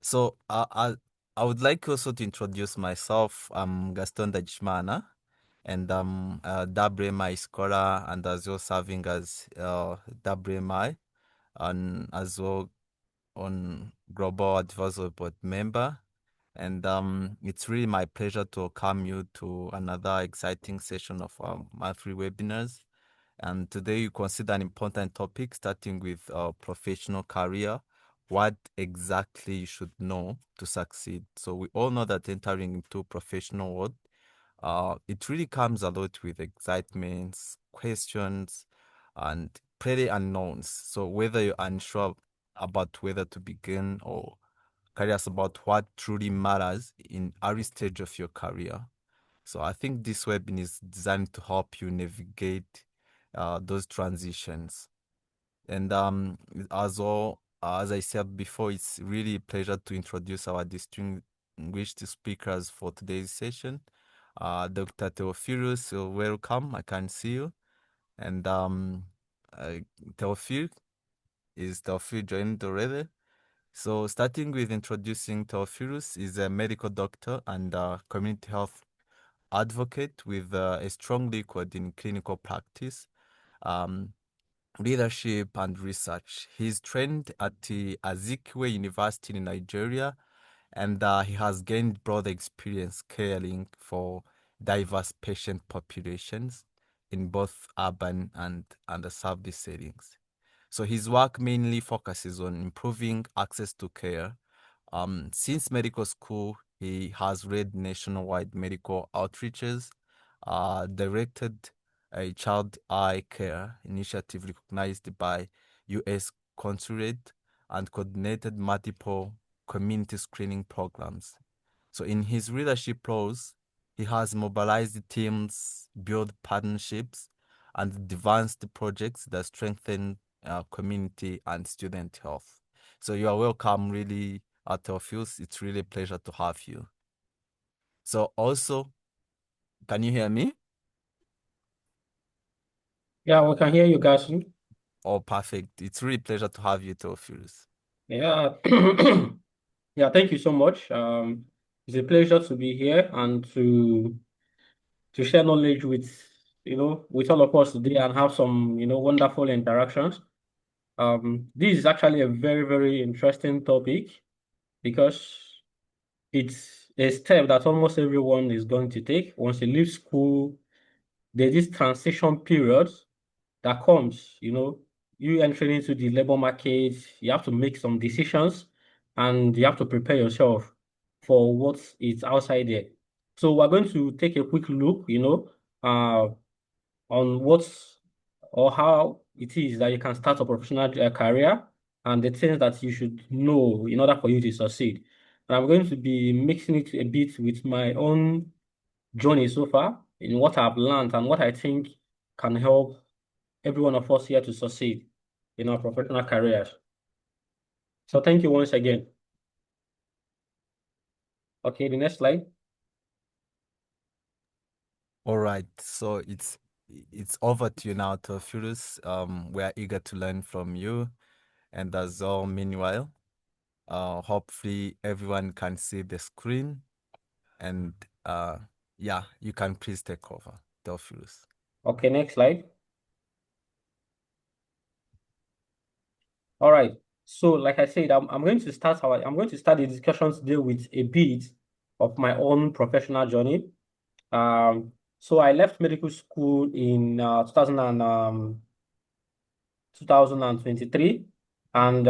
So I would like also to introduce myself. I'm Gaston Dajimana, and I'm a WMI scholar and as well serving as WMI and as well on Global Advisory Board member. And it's really my pleasure to welcome you to another exciting session of our monthly webinars. And today you consider an important topic, starting with professional career, what exactly you should know to succeed. So we all know that entering into professional world, it really comes a lot with excitements, questions, and pretty unknowns. So whether you're unsure about whether to begin or curious about what truly matters in every stage of your career. So I think this webinar is designed to help you navigate those transitions. And as well, as I said before, it's really a pleasure to introduce our distinguished speakers for today's session. Dr. Theophilus, so welcome. I can see you. And uh, Theophil, is Theophil joined already? So starting with introducing Theophilus, is a medical doctor and community health advocate with a strong record in clinical practice, um, leadership, and research. He's trained at the Azikiwe University in Nigeria, and he has gained broad experience caring for diverse patient populations in both urban and underserved settings. So his work mainly focuses on improving access to care. Since medical school, he has led nationwide medical outreaches, directed a child eye care initiative recognized by U.S. Consulate, and coordinated multiple community screening programs. So in his leadership roles, he has mobilized teams, built partnerships, and advanced projects that strengthen community and student health. So you are welcome, really, at Theophilus. It's really a pleasure to have you. So also, can you hear me? Yeah, we can hear you, Gaston. Oh, perfect. It's really a pleasure to have you, Theophilus. Yeah. Yeah, thank you so much. It's a pleasure to be here and to share knowledge with, with all of us today and have some, wonderful interactions. This is actually a very, very interesting topic because it's a step that almost everyone is going to take once they leave school. There's this transition period that comes, you entering into the labor market, you have to make some decisions and you have to prepare yourself for what is outside there. So we're going to take a quick look, on what's or how it is that you can start a professional career and the things that you should know in order for you to succeed. And I'm going to be mixing it a bit with my own journey so far in what I've learned and what I think can help every one of us here to succeed in our professional careers. So thank you once again. Okay, the next slide. All right. So it's over to you now, Theophilus. We are eager to learn from you. And as well, meanwhile, hopefully everyone can see the screen. And yeah, you can please take over, Theophilus. Okay, next slide. All right. So like I said, I'm going to I'm going to start the discussion today with a bit of my own professional journey. So I left medical school in 2023, and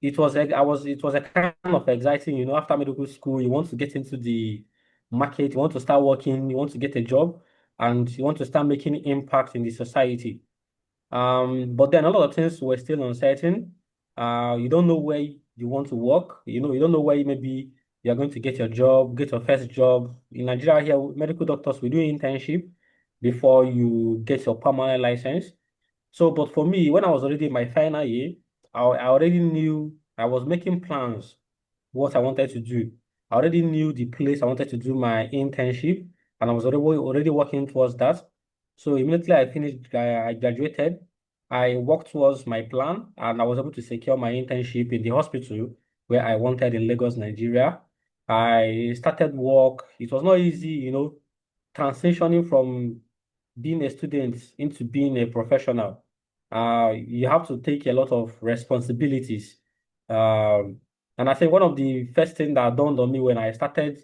it was a kind of exciting, after medical school, you want to get into the market, you want to start working, you want to get a job, and you want to start making impact in the society. But then a lot of things were still uncertain. You don't know where you want to work. You don't know where maybe you're going to get your job, get your first job. In Nigeria here, medical doctors, we do internship before you get your permanent license. So, but for me, when I was already in my final year, I already knew I was making plans what I wanted to do. I already knew the place I wanted to do my internship, and I was already working towards that. So immediately I finished, I graduated, I worked towards my plan and I was able to secure my internship in the hospital where I wanted in Lagos, Nigeria. I started work. It was not easy, transitioning from being a student into being a professional. You have to take a lot of responsibilities. Um, and I think one of the first things that dawned on me when I started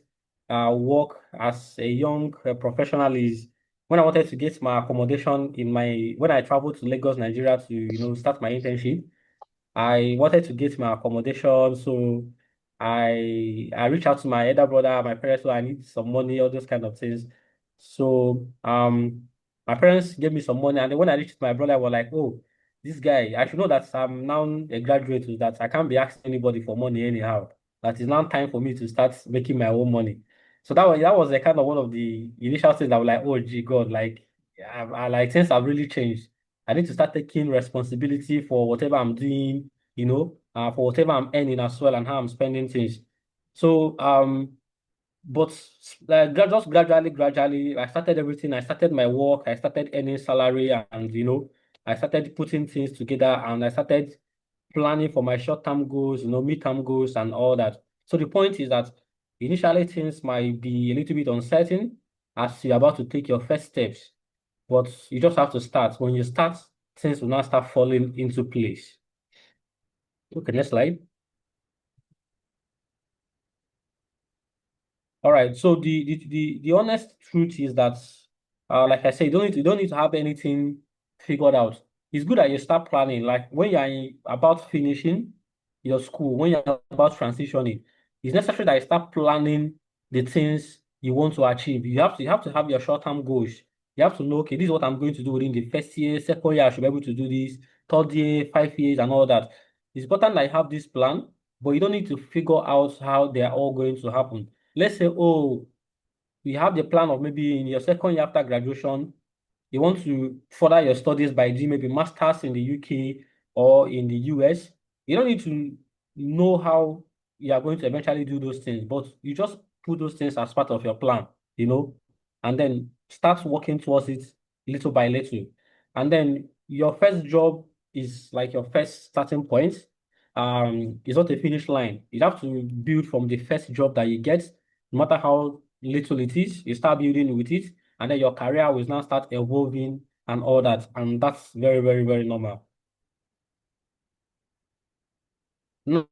work as a young professional is when I wanted to get my accommodation when I traveled to Lagos, Nigeria to, start my internship. I wanted to get my accommodation, so I reached out to my elder brother, my parents, so I need some money, all those kind of things. So my parents gave me some money, and then when I reached my brother, I was like, oh, this guy, I should know that I'm now a graduate, so that I can't be asking anybody for money anyhow. That is now time for me to start making my own money. So that was a kind of one of the initial things that was like, oh gee God, like I like things have really changed. I need to start taking responsibility for whatever I'm doing, for whatever I'm earning as well and how I'm spending things. So, but just gradually, I started everything. I started my work. I started earning salary, and I started putting things together, and I started planning for my short-term goals, mid-term goals, and all that. So the point is that initially things might be a little bit uncertain as you're about to take your first steps, but you just have to start. When you start, things will now start falling into place. Okay, next slide. All right. So the honest truth is that, like I said, you don't need to have anything figured out. It's good that you start planning. Like when you're about finishing your school, when you're about transitioning, it's necessary that you start planning the things you want to achieve. You have to have your short-term goals. You have to know, okay, this is what I'm going to do within the first year, second year, I should be able to do this, third year, 5 years, and all that. It's important that you have this plan, but you don't need to figure out how they're all going to happen. Let's say, oh, we have the plan of maybe in your second year after graduation, you want to further your studies by doing maybe masters in the UK or in the US. You don't need to know how you are going to eventually do those things, but you just put those things as part of your plan, and then start working towards it little by little. And then your first job is like your first starting point. It's not a finish line. You have to build from the first job that you get, no matter how little it is, you start building with it, and then your career will now start evolving and all that. And that's very, very, very normal. No,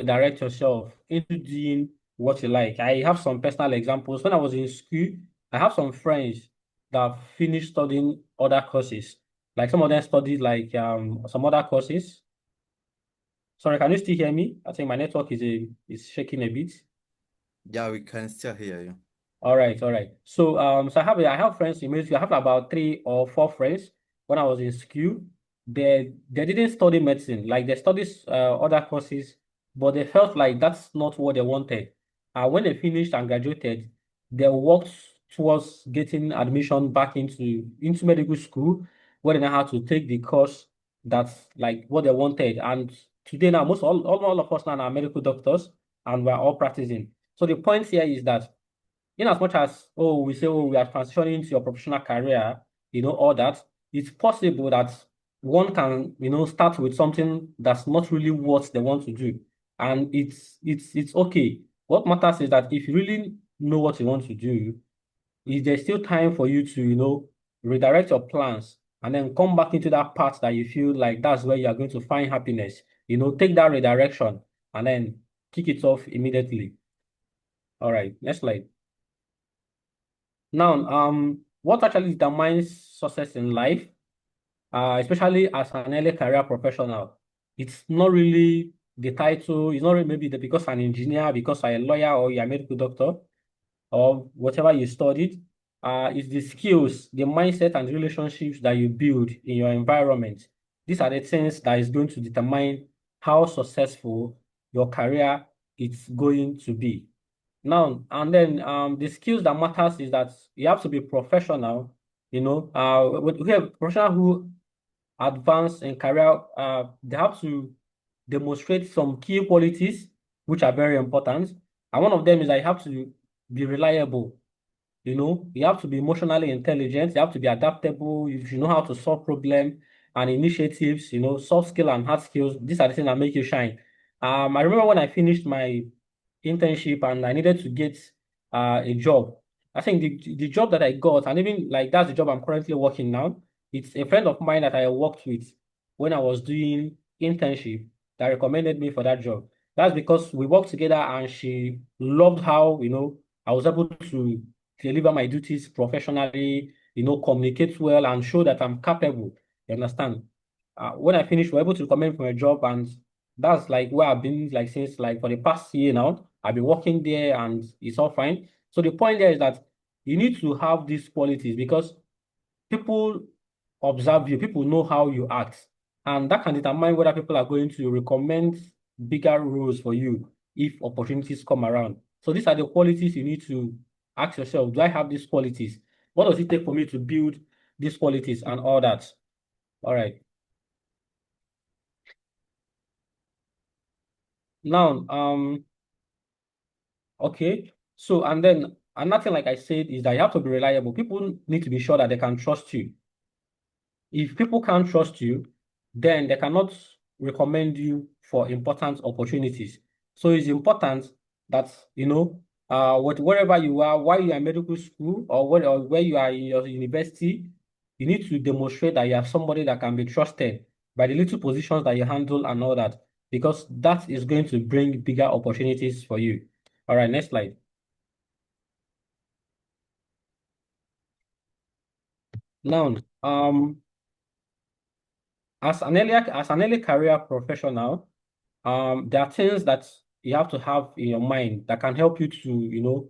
direct yourself into doing what you like. I have some personal examples. When I was in school, I have some friends that finished studying other courses. Like some of them studied like some other courses. Sorry, can you still hear me? I think my network is shaking a bit. Yeah, we can still hear you. All right, all right. So so I have friends in military. I have about 3 or 4 friends when I was in school. They didn't study medicine, like they studied other courses, but they felt like that's not what they wanted. When they finished and graduated, they worked towards getting admission back into medical school, where they now had to take the course that's like what they wanted. And today now, all of us now are medical doctors, and we're all practicing. So the point here is that in as much as we say we are transitioning into your professional career, all that, it's possible that one can, start with something that's not really what they want to do. And it's okay. What matters is that if you really know what you want to do, is there still time for you to, redirect your plans and then come back into that path that you feel like that's where you are going to find happiness. Take that redirection and then kick it off immediately. All right, next slide. Now, what actually determines success in life, especially as an early career professional, it's not really the title, it's not really maybe because I'm an engineer, because I'm a lawyer, or you're a medical doctor, or whatever you studied. It's the skills, the mindset, and the relationships that you build in your environment. These are the things that is going to determine how successful your career is going to be. Now, and then the skills that matters is that you have to be professional, we have professional who advance in career, they have to demonstrate some key qualities which are very important. And one of them is that you have to be reliable. You have to be emotionally intelligent. You have to be adaptable. You should know how to solve problems and initiatives, soft skill and hard skills. These are the things that make you shine. I remember when I finished my internship and I needed to get a job. I think the job that I got, and even like that's the job I'm currently working now. It's a friend of mine that I worked with when I was doing internship that recommended me for that job. That's because we worked together and she loved how, I was able to deliver my duties professionally, communicate well and show that I'm capable. You understand? When I finished, we were able to recommend for a job, and that's like where I've been like since like for the past year now. I've been working there and it's all fine. So the point there is that you need to have these qualities because people observe you, people know how you act, and that can determine whether people are going to recommend bigger roles for you if opportunities come around. So these are the qualities you need to ask yourself, do I have these qualities? What does it take for me to build these qualities and all that? All right. Now, okay. So, and then another thing, like I said, is that you have to be reliable. People need to be sure that they can trust you. If people can't trust you, then they cannot recommend you for important opportunities. So it's important that, wherever you are, while you are in medical school or where you are in your university, you need to demonstrate that you are somebody that can be trusted by the little positions that you handle and all that, because that is going to bring bigger opportunities for you. All right, next slide. Now, as an early career professional, there are things that you have to have in your mind that can help you to,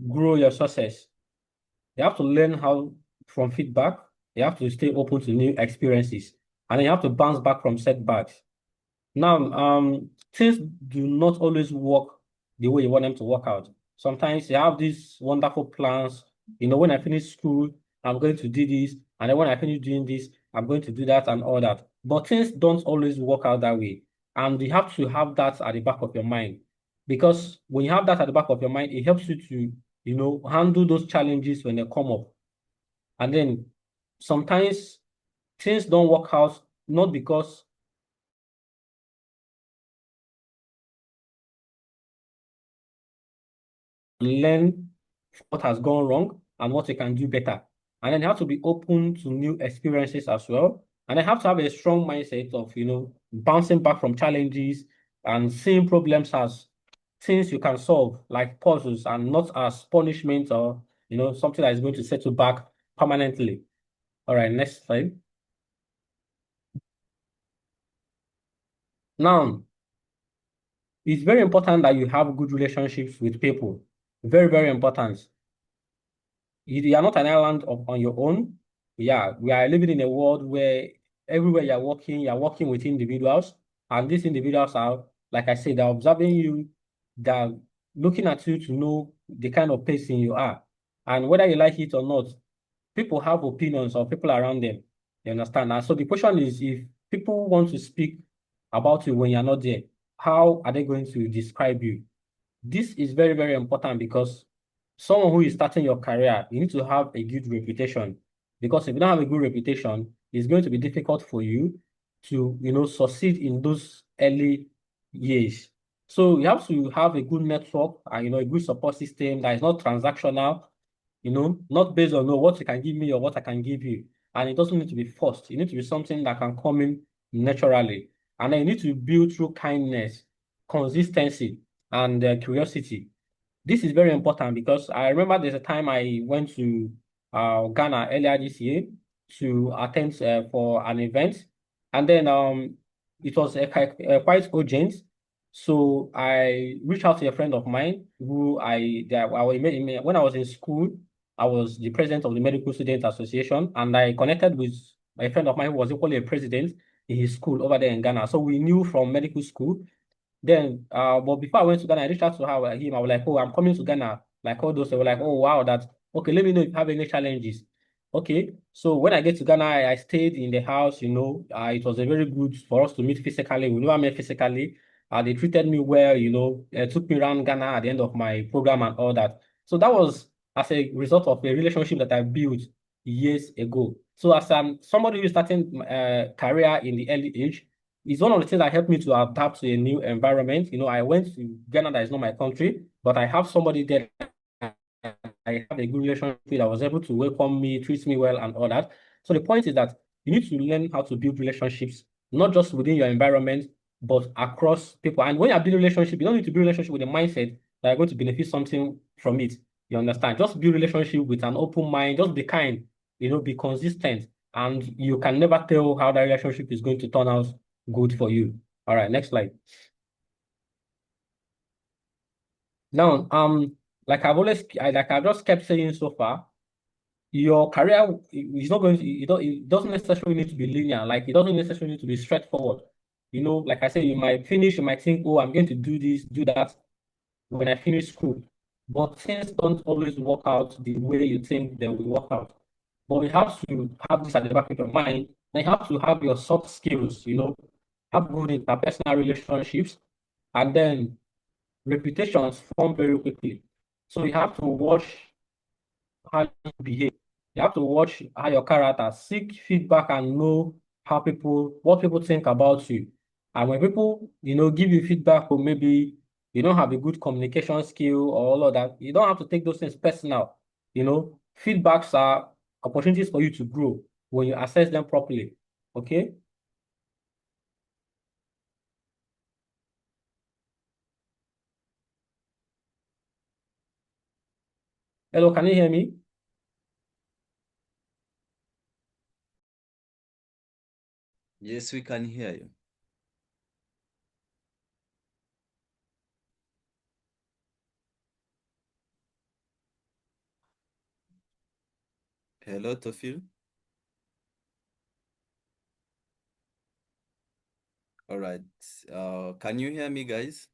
grow your success. You have to learn how from feedback. You have to stay open to new experiences, and then you have to bounce back from setbacks. Now, things do not always work the way you want them to work out. Sometimes you have these wonderful plans. When I finish school, I'm going to do this, and then when I finish doing this, I'm going to do that and all that. But things don't always work out that way, and you have to have that at the back of your mind, because when you have that at the back of your mind, it helps you to, handle those challenges when they come up. And then sometimes things don't work out not because learn what has gone wrong and what you can do better. And then you have to be open to new experiences as well. And I have to have a strong mindset of, bouncing back from challenges and seeing problems as things you can solve, like puzzles, and not as punishment or, something that is going to set you back permanently. All right, next slide. Now, it's very important that you have good relationships with people. Very, very important. You are not an island on your own. Yeah, we are living in a world where everywhere you're working with individuals, and these individuals are, like I said, they're observing you, they're looking at you to know the kind of person you are. And whether you like it or not, people have opinions of people around them. You understand? And so the question is, if people want to speak about you when you're not there, how are they going to describe you? This is very, very important because someone who is starting your career, you need to have a good reputation. Because if you don't have a good reputation, it's going to be difficult for you to, succeed in those early years. So you have to have a good network and, a good support system that is not transactional, not based on what you can give me or what I can give you. And it doesn't need to be forced. It needs to be something that can come in naturally. And then you need to build through kindness, consistency, and curiosity. This is very important because I remember there's a time I went to Ghana earlier this year to attend for an event, and then it was quite urgent. So I reached out to a friend of mine who when I was in school, I was the president of the Medical Student Association, and I connected with a friend of mine who was equally a president in his school over there in Ghana. So we knew from medical school. Then, but before I went to Ghana, I reached out to him. I was like, "Oh, I'm coming to Ghana." Like all those, they were like, "Oh, wow, that okay. Let me know if you have any challenges." Okay, so when I get to Ghana, I stayed in the house. It was a very good for us to meet physically. We never met physically. They treated me well. Took me around Ghana at the end of my program and all that. So that was as a result of a relationship that I built years ago. So as somebody who's starting career in the early age, it's one of the things that helped me to adapt to a new environment. I went to Ghana, that is not my country, but I have somebody there I have a good relationship with, that was able to welcome me, treat me well, and all that. So the point is that you need to learn how to build relationships, not just within your environment, but across people. And when you're building relationship, you don't need to build relationship with a mindset that you're going to benefit something from it. You understand? Just build relationship with an open mind. Just be kind. Be consistent, and you can never tell how that relationship is going to turn out good for you. All right, next slide. Now, like I've just kept saying so far, your career is not going to, it doesn't necessarily need to be linear. Like, it doesn't necessarily need to be straightforward. Like I said, you might finish, you might think, oh, I'm going to do this, do that when I finish school. But things don't always work out the way you think they will work out. But you have to have this at the back of your mind. And you have to have your soft skills, have good interpersonal relationships, and then reputations form very quickly. So you have to watch how you behave. You have to watch how your character, seek feedback, and know what people think about you. And when people, give you feedback, or maybe you don't have a good communication skill or all of that, you don't have to take those things personal. Feedbacks are opportunities for you to grow when you assess them properly. Okay? Hello, can you hear me? Yes, we can hear you. Hello, Tofil. All right. Can you hear me, guys?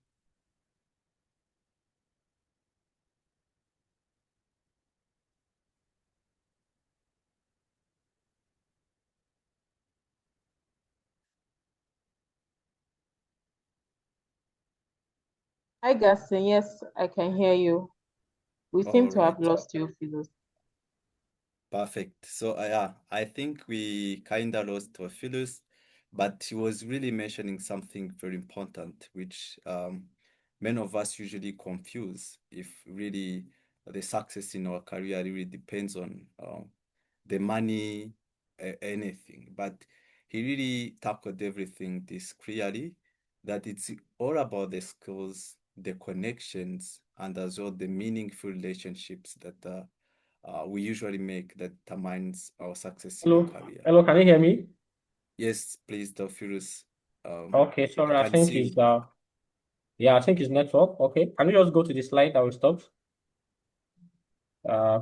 Hi, Gaston. Yes, I can hear you. We seem All to have right. lost you, Phyllis. Perfect. So, yeah, I think we kind of lost Theophilus, but he was really mentioning something very important, which many of us usually confuse if really the success in our career really depends on the money, anything. But he really tackled everything this clearly, that it's all about the skills, the connections, and as well the meaningful relationships that we usually make that determines our success in the Hello? career. Hello, can you hear me? Yes, please, Theophilus. Okay, I sorry, I can think see you it's now. yeah, I think it's network. Okay. Can you just go to the slide that we stopped? Uh,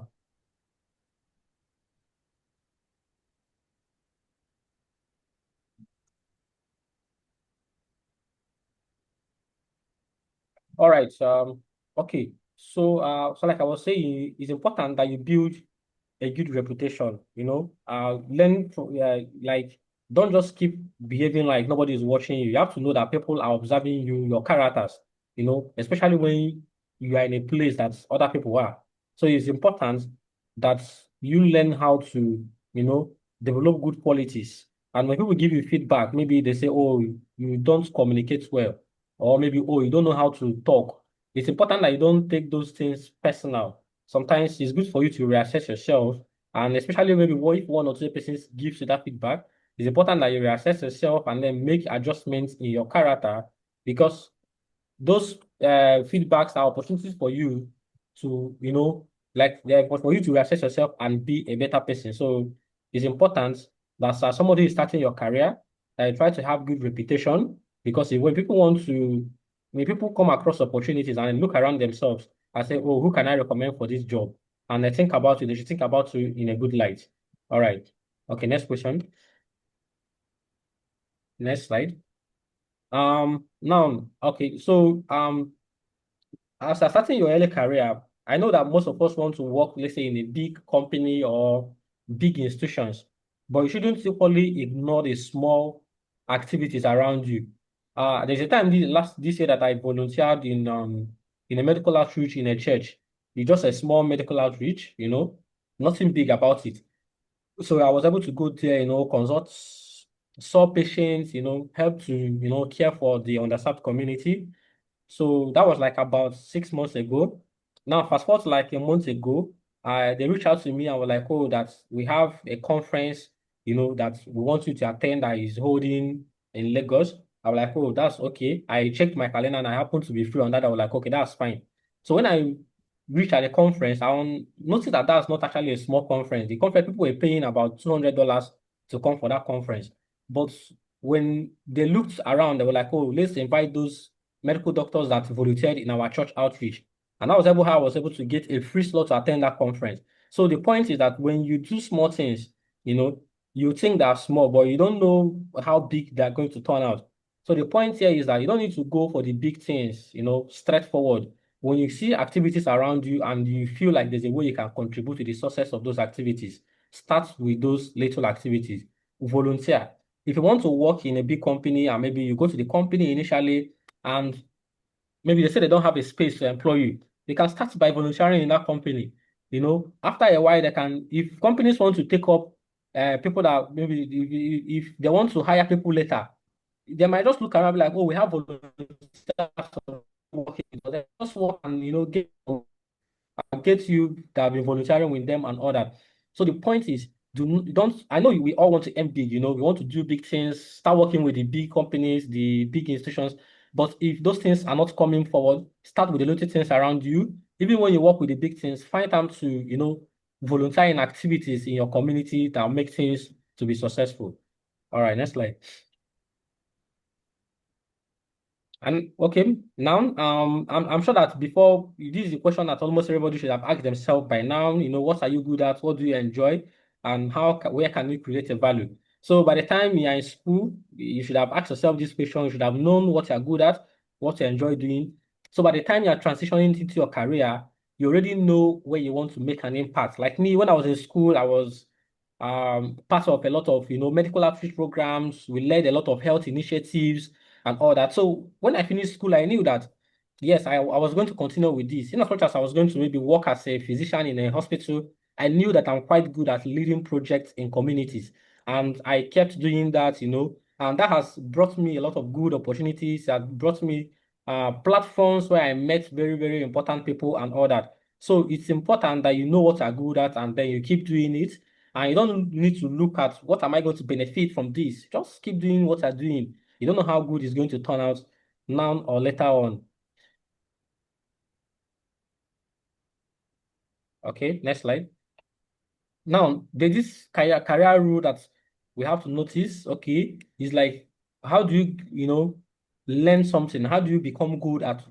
all right. Okay. So like I was saying, it's important that you build a good reputation, learn from, like, don't just keep behaving like nobody is watching you. You have to know that people are observing you, your characters, especially when you are in a place that other people are. So it's important that you learn how to, develop good qualities. And when people give you feedback, maybe they say, oh, you don't communicate well, or maybe, oh, you don't know how to talk. It's important that you don't take those things personal. Sometimes it's good for you to reassess yourself, and especially maybe if one or two persons gives you that feedback, it's important that you reassess yourself and then make adjustments in your character, because those feedbacks are opportunities for you to, like, they're for you to reassess yourself and be a better person. So it's important that as somebody is starting your career, that you try to have good reputation, because when people when people come across opportunities and look around themselves and say, oh, who can I recommend for this job? And they think about you, they should think about you in a good light. All right. Okay, next question. Next slide. Now, okay, so as you're starting your early career, I know that most of us want to work, let's say, in a big company or big institutions, but you shouldn't equally ignore the small activities around you. There's a time this year that I volunteered in a medical outreach in a church. It's just a small medical outreach, nothing big about it. So I was able to go there, consult, saw patients, help to, care for the underserved community. So that was like about 6 months ago. Now, fast forward to like a month ago, they reached out to me and were like, oh, that we have a conference, that we want you to attend that is holding in Lagos. I was like, oh, that's okay. I checked my calendar and I happened to be free on that. I was like, okay, that's fine. So when I reached at the conference, I noticed that that's not actually a small conference. The conference, people were paying about $200 to come for that conference. But when they looked around, they were like, oh, let's invite those medical doctors that volunteered in our church outreach. And how I was able to get a free slot to attend that conference. So the point is that when you do small things, you think they're small, but you don't know how big they're going to turn out. So the point here is that you don't need to go for the big things, straightforward. When you see activities around you and you feel like there's a way you can contribute to the success of those activities, start with those little activities. Volunteer. If you want to work in a big company and maybe you go to the company initially and maybe they say they don't have a space to employ you, they can start by volunteering in that company. After a while, they can, if companies want to take up people that maybe if they want to hire people later, they might just look around and be like, oh, we have volunteers working, but they just work and get you that have been volunteering with them and all that. So the point is, don't. I know we all want to aim big. We want to do big things, start working with the big companies, the big institutions. But if those things are not coming forward, start with the little things around you. Even when you work with the big things, find time to volunteer in activities in your community that make things to be successful. All right, next slide. And okay, now I'm sure that before this is a question that almost everybody should have asked themselves by now. What are you good at? What do you enjoy? And where can you create a value? So by the time you are in school, you should have asked yourself this question. You should have known what you're good at, what you enjoy doing. So by the time you are transitioning into your career, you already know where you want to make an impact. Like me, when I was in school, I was part of a lot of medical outreach programs. We led a lot of health initiatives and all that. So when I finished school, I knew that yes, I was going to continue with this. In as much as I was going to maybe work as a physician in a hospital, I knew that I'm quite good at leading projects in communities. And I kept doing that, and that has brought me a lot of good opportunities, that brought me platforms where I met very, very important people and all that. So it's important that you know what you're good at and then you keep doing it. And you don't need to look at what am I going to benefit from this. Just keep doing what you're doing. You don't know how good it's going to turn out now or later on. Okay, next slide. Now, there's this career rule that we have to notice. Okay, is like how do learn something? How do you become good at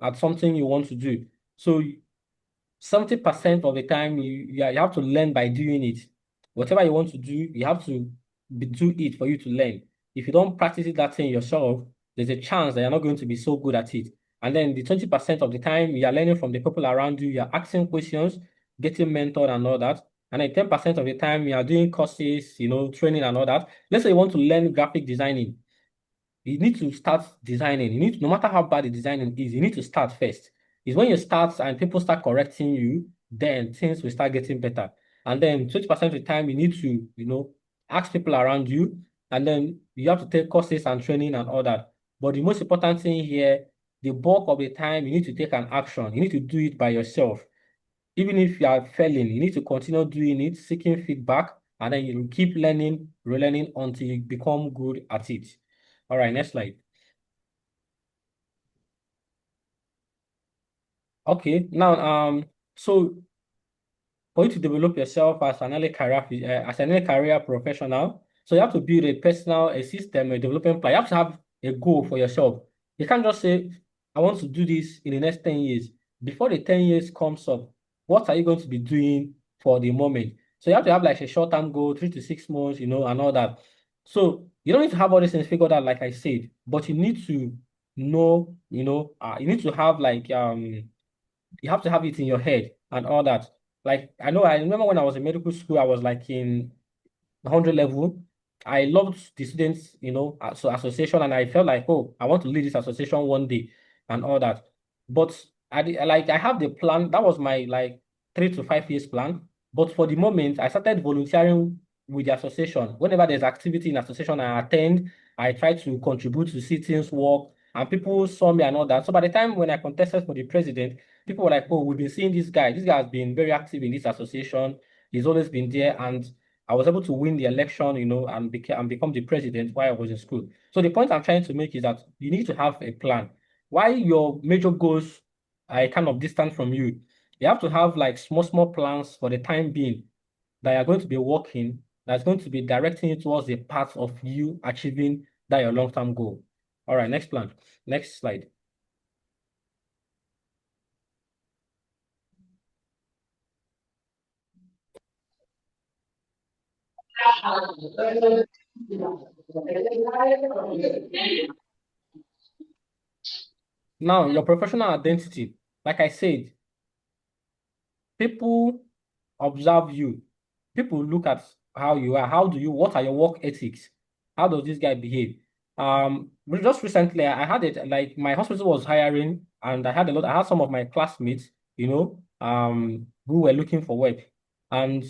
at something you want to do? So 70% of the time you have to learn by doing it. Whatever you want to do, you have to do it for you to learn. If you don't practice it that thing yourself, there's a chance that you're not going to be so good at it. And then the 20% of the time you are learning from the people around you, you're asking questions, getting mentored and all that. And then 10% of the time you are doing courses, training and all that. Let's say you want to learn graphic designing. You need to start designing. No matter how bad the designing is, you need to start first. It's when you start and people start correcting you, then things will start getting better. And then 20% of the time, you need to, ask people around you, and then you have to take courses and training and all that. But the most important thing here, the bulk of the time, you need to take an action. You need to do it by yourself. Even if you are failing, you need to continue doing it, seeking feedback, and then you keep learning, relearning until you become good at it. All right, next slide. Okay, now so for you to develop yourself as an early career professional, so you have to build a system, a development plan. You have to have a goal for yourself. You can't just say, I want to do this in the next 10 years. Before the 10 years comes up, what are you going to be doing for the moment? So you have to have like a short-term goal, 3 to 6 months, and all that. So you don't need to have all these things figured out, like I said, but you need to know, you need to have like you have to have it in your head and all that. Like I remember when I was in medical school, I was like in 100 level. I loved the students, so association, and I felt like, oh, I want to lead this association one day and all that. But I have the plan. That was my like 3 to 5 years plan. But for the moment, I started volunteering with the association. Whenever there's activity in association, I attend. I try to contribute to see things work, and people saw me and all that. So by the time when I contested for the president, people were like, "Oh, we've been seeing this guy. This guy has been very active in this association. He's always been there." And I was able to win the election, and become the president while I was in school. So the point I'm trying to make is that you need to have a plan. While your major goals are kind of distant from you, you have to have like small, small plans for the time being that you're going to be working, that's going to be directing you towards the path of you achieving that your long-term goal. All right, next plan. Next slide. Now, your professional identity, like I said, people observe you. People look at how you are. What are your work ethics? How does this guy behave? But just recently, I had it like my hospital was hiring, and I had some of my classmates, who were looking for work. And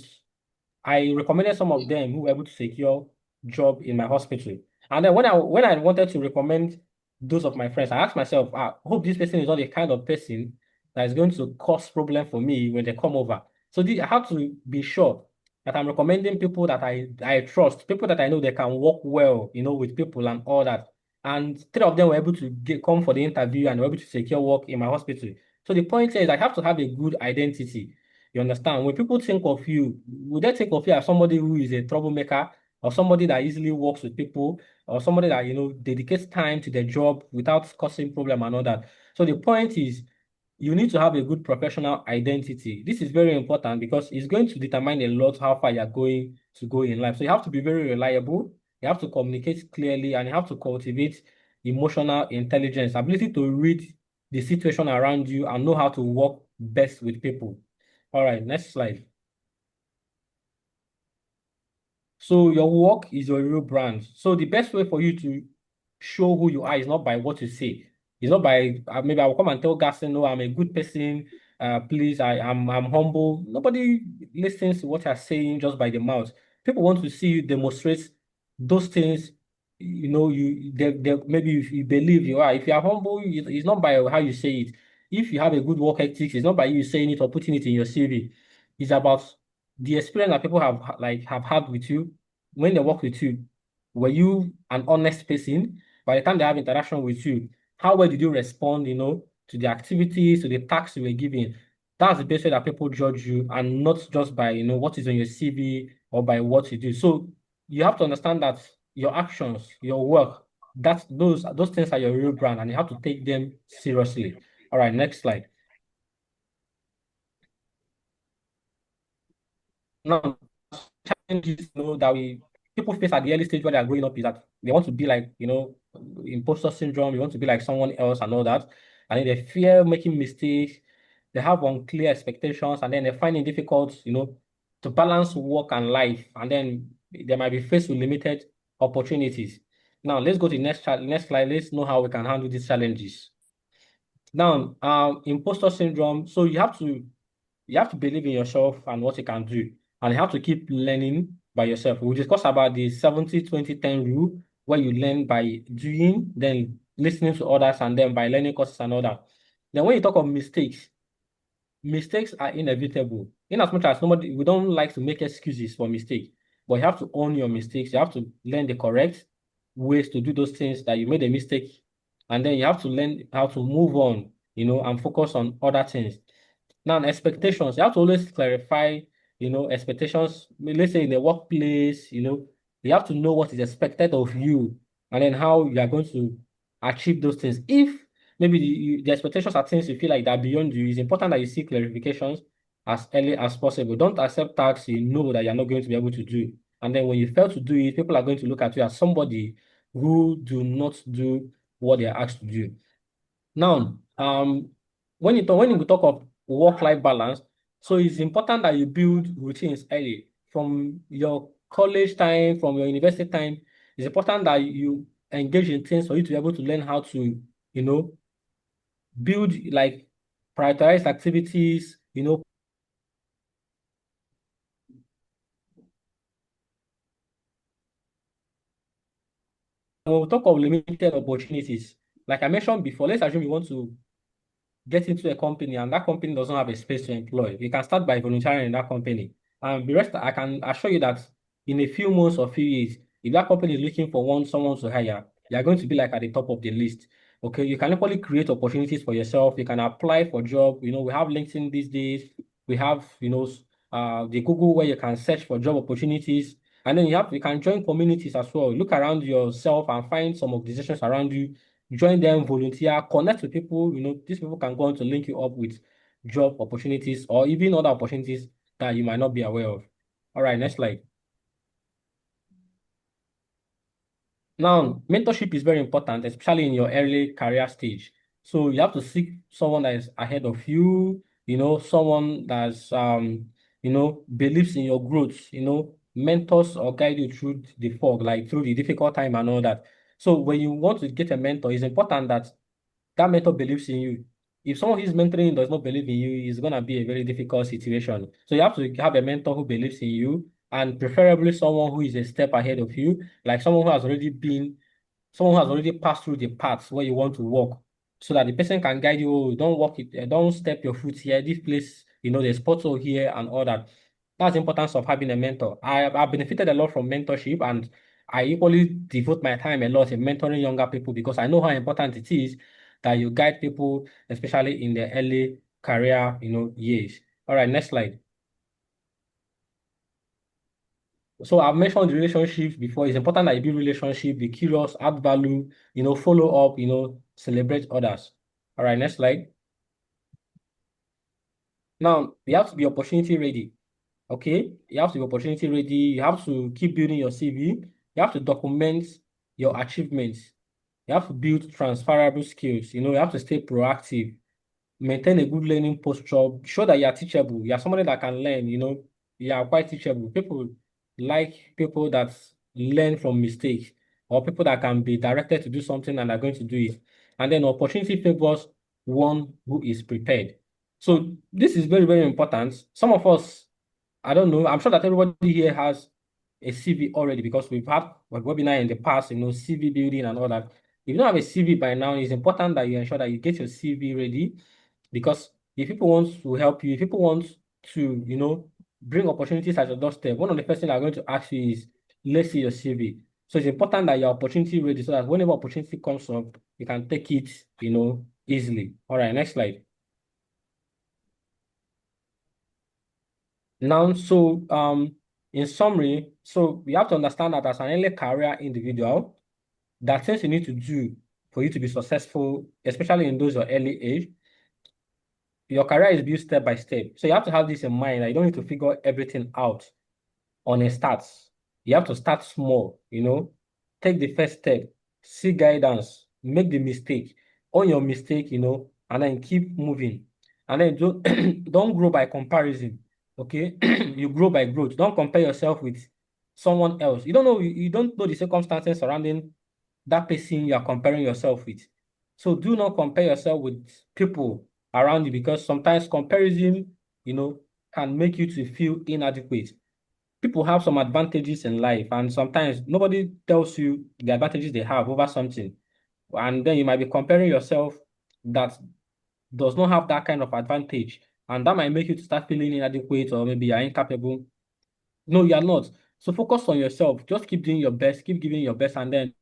I recommended some of them who were able to secure job in my hospital. And then when I wanted to recommend those of my friends, I asked myself, hope this person is not the kind of person that is going to cause problem for me when they come over. So I have to be sure that I'm recommending people that I trust, people that I know they can work well, with people and all that. And 3 of them were able to come for the interview and were able to secure work in my hospital. So the point is, I have to have a good identity. You understand? When people think of you, would they think of you as somebody who is a troublemaker, or somebody that easily works with people, or somebody that, dedicates time to their job without causing problem and all that? So the point is, you need to have a good professional identity. This is very important because it's going to determine a lot how far you're going to go in life. So you have to be very reliable, you have to communicate clearly, and you have to cultivate emotional intelligence, ability to read the situation around you and know how to work best with people. All right, next slide. So your work is your real brand. So the best way for you to show who you are is not by what you say. It's not by maybe I will come and tell Gaston, no, I'm a good person. Please, I'm humble. Nobody listens to what you're saying just by the mouth. People want to see you demonstrate those things. They maybe if you believe you are. If you are humble, it's not by how you say it. If you have a good work ethic, it's not by you saying it or putting it in your CV. It's about the experience that people have had with you when they work with you. Were you an honest person? By the time they have interaction with you, how well did you respond, to the activities, to the tasks you were given? That's the best way that people judge you, and not just by, what is on your CV or by what you do. So you have to understand that your actions, your work, those things are your real brand, and you have to take them seriously. All right, next slide. Now, challenges, that we people face at the early stage when they are growing up is that they want to be like, imposter syndrome, you want to be like someone else and all that. And then they fear making mistakes, they have unclear expectations, and then they find it difficult, to balance work and life. And then they might be faced with limited opportunities. Now, let's go to the next slide. Let's know how we can handle these challenges. Now, imposter syndrome. So you have to believe in yourself and what you can do. And you have to keep learning by yourself. We discussed about the 70-20-10 rule, where you learn by doing, then listening to others, and then by learning courses and all that. Then when you talk of mistakes are inevitable. In as much as we don't like to make excuses for mistakes, but you have to own your mistakes. You have to learn the correct ways to do those things that you made a mistake. And then you have to learn how to move on, and focus on other things. Now, expectations, you have to always clarify, expectations. Let's say in the workplace, you have to know what is expected of you, and then how you are going to achieve those things. If maybe the expectations are things you feel like that beyond you, it's important that you seek clarifications as early as possible. Don't accept tasks you know that you're not going to be able to do. And then when you fail to do it, people are going to look at you as somebody who do not do what they are asked to do. Now, when we talk of work-life balance, so it's important that you build routines early from your college time, from your university time. It's important that you engage in things for you to be able to learn how to, build like prioritize activities, when we talk of limited opportunities, like I mentioned before, let's assume you want to get into a company and that company doesn't have a space to employ. You can start by volunteering in that company. And the rest, I can assure you that in a few months or few years, if that company is looking for someone to hire, you are going to be like at the top of the list. Okay, you can equally create opportunities for yourself. You can apply for job. We have LinkedIn these days. We have, the Google where you can search for job opportunities. And then you can join communities as well. Look around yourself and find some organizations around you, join them, volunteer, connect with people. These people can go on to link you up with job opportunities or even other opportunities that you might not be aware of. All right, next slide. Now, mentorship is very important, especially in your early career stage. So you have to seek someone that is ahead of you, someone that's believes in your growth, mentors or guide you through the fog, like through the difficult time and all that. So when you want to get a mentor, it's important that that mentor believes in you. If someone who's mentoring does not believe in you, it's gonna be a very difficult situation. So you have to have a mentor who believes in you, and preferably someone who is a step ahead of you, like someone who has already passed through the paths where you want to walk, so that the person can guide you. "Oh, don't walk it, don't step your foot here. This place, there's pothole here and all that." That's the importance of having a mentor. I've benefited a lot from mentorship, and I equally devote my time a lot in mentoring younger people because I know how important it is that you guide people, especially in their early career, years. All right, next slide. So I've mentioned the relationships before. It's important that you build relationship, be curious, add value, follow up, celebrate others. All right, next slide. Now, you have to be opportunity ready. Okay, you have to be opportunity ready. You have to keep building your CV. You have to document your achievements. You have to build transferable skills. You have to stay proactive, maintain a good learning posture, show that you are teachable. You are somebody that can learn, you are quite teachable. People like people that learn from mistakes or people that can be directed to do something and are going to do it. And then opportunity favors one who is prepared. So this is very, very important. Some of us, I don't know, I'm sure that everybody here has a CV already because we've had a webinar in the past, CV building and all that. If you don't have a CV by now, it's important that you ensure that you get your CV ready because if people want to help you, if people want to, bring opportunities at your doorstep, one of the first things I'm going to ask you is, let's see your CV. So it's important that your opportunity ready so that whenever opportunity comes up, you can take it, easily. All right, next slide. Now, so in summary, so we have to understand that as an early career individual, there are things you need to do for you to be successful, especially in those your early age. Your career is built step by step. So you have to have this in mind that you don't need to figure everything out on a start. You have to start small, take the first step, seek guidance, make the mistake, own your mistake, and then keep moving. And then don't, don't grow by comparison, okay? You grow by growth. Don't compare yourself with someone else. You don't know the circumstances surrounding that person you are comparing yourself with. So do not compare yourself with people around you because sometimes comparison, can make you to feel inadequate. People have some advantages in life, and sometimes nobody tells you the advantages they have over something. And then you might be comparing yourself that does not have that kind of advantage. And that might make you to start feeling inadequate or maybe you're incapable. No, you are not. So focus on yourself. Just keep doing your best, keep giving your best, and then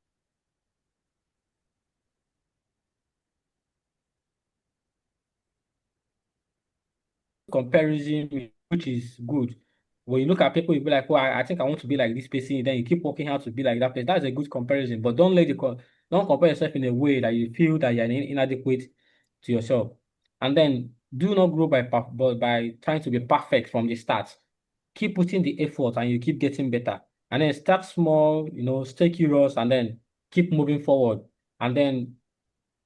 comparison, which is good. When you look at people, you be like, "Oh, I think I want to be like this person." Then you keep working hard to be like that person. That's a good comparison. But don't compare yourself in a way that you feel that you're inadequate to yourself. And then do not grow but by trying to be perfect from the start. Keep putting the effort, and you keep getting better. And then start small, stay curious, and then keep moving forward. And then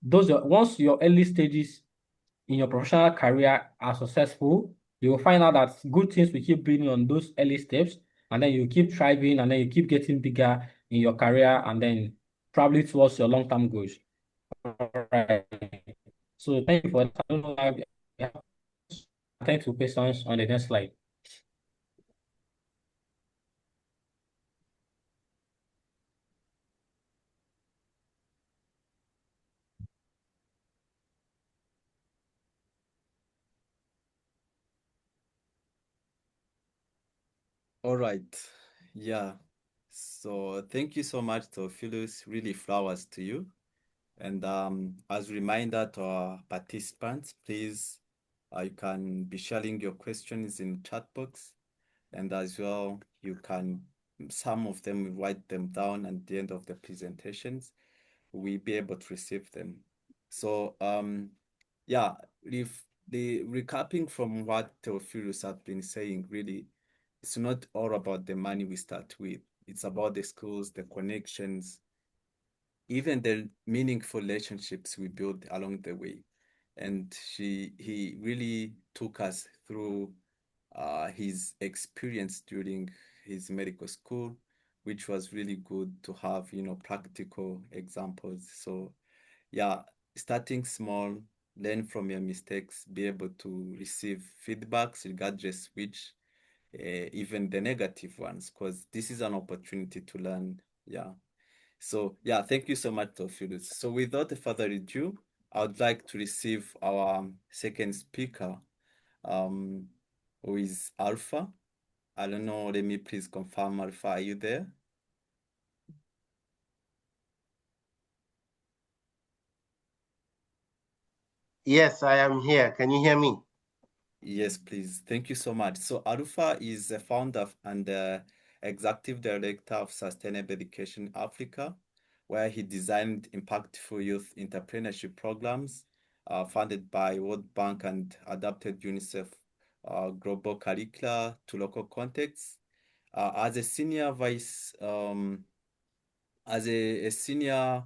once your early stages in your professional career are successful, you will find out that good things will keep building on those early steps, and then you keep thriving, and then you keep getting bigger in your career, and then probably towards your long-term goals. All right. So thank you for that. I don't know if Attend to questions on the next slide. All right. Yeah. So thank you so much, Theophilus. Really flowers to you. And as a reminder to our participants, please, you can be sharing your questions in chat box. And as well, you can, some of them, will write them down at the end of the presentations. We'll be able to receive them. So, yeah, if the recapping from what Theophilus have been saying, really, it's not all about the money we start with. It's about the skills, the connections, even the meaningful relationships we build along the way. And he really took us through his experience during his medical school, which was really good to have, practical examples. So yeah, starting small, learn from your mistakes, be able to receive feedbacks regardless which, even the negative ones, because this is an opportunity to learn. Yeah. So yeah, thank you so much, Theophilus. So without further ado, I would like to receive our second speaker, um, who is Alpha. I don't know, let me please confirm, Alpha, are you there? Yes, I am here. Can you hear me? Yes, please. Thank you so much. So Alpha is the founder and executive director of Sustainable Education Africa, where he designed impactful youth entrepreneurship programs funded by World Bank and adapted UNICEF global curricula to local contexts. As a senior vice as a senior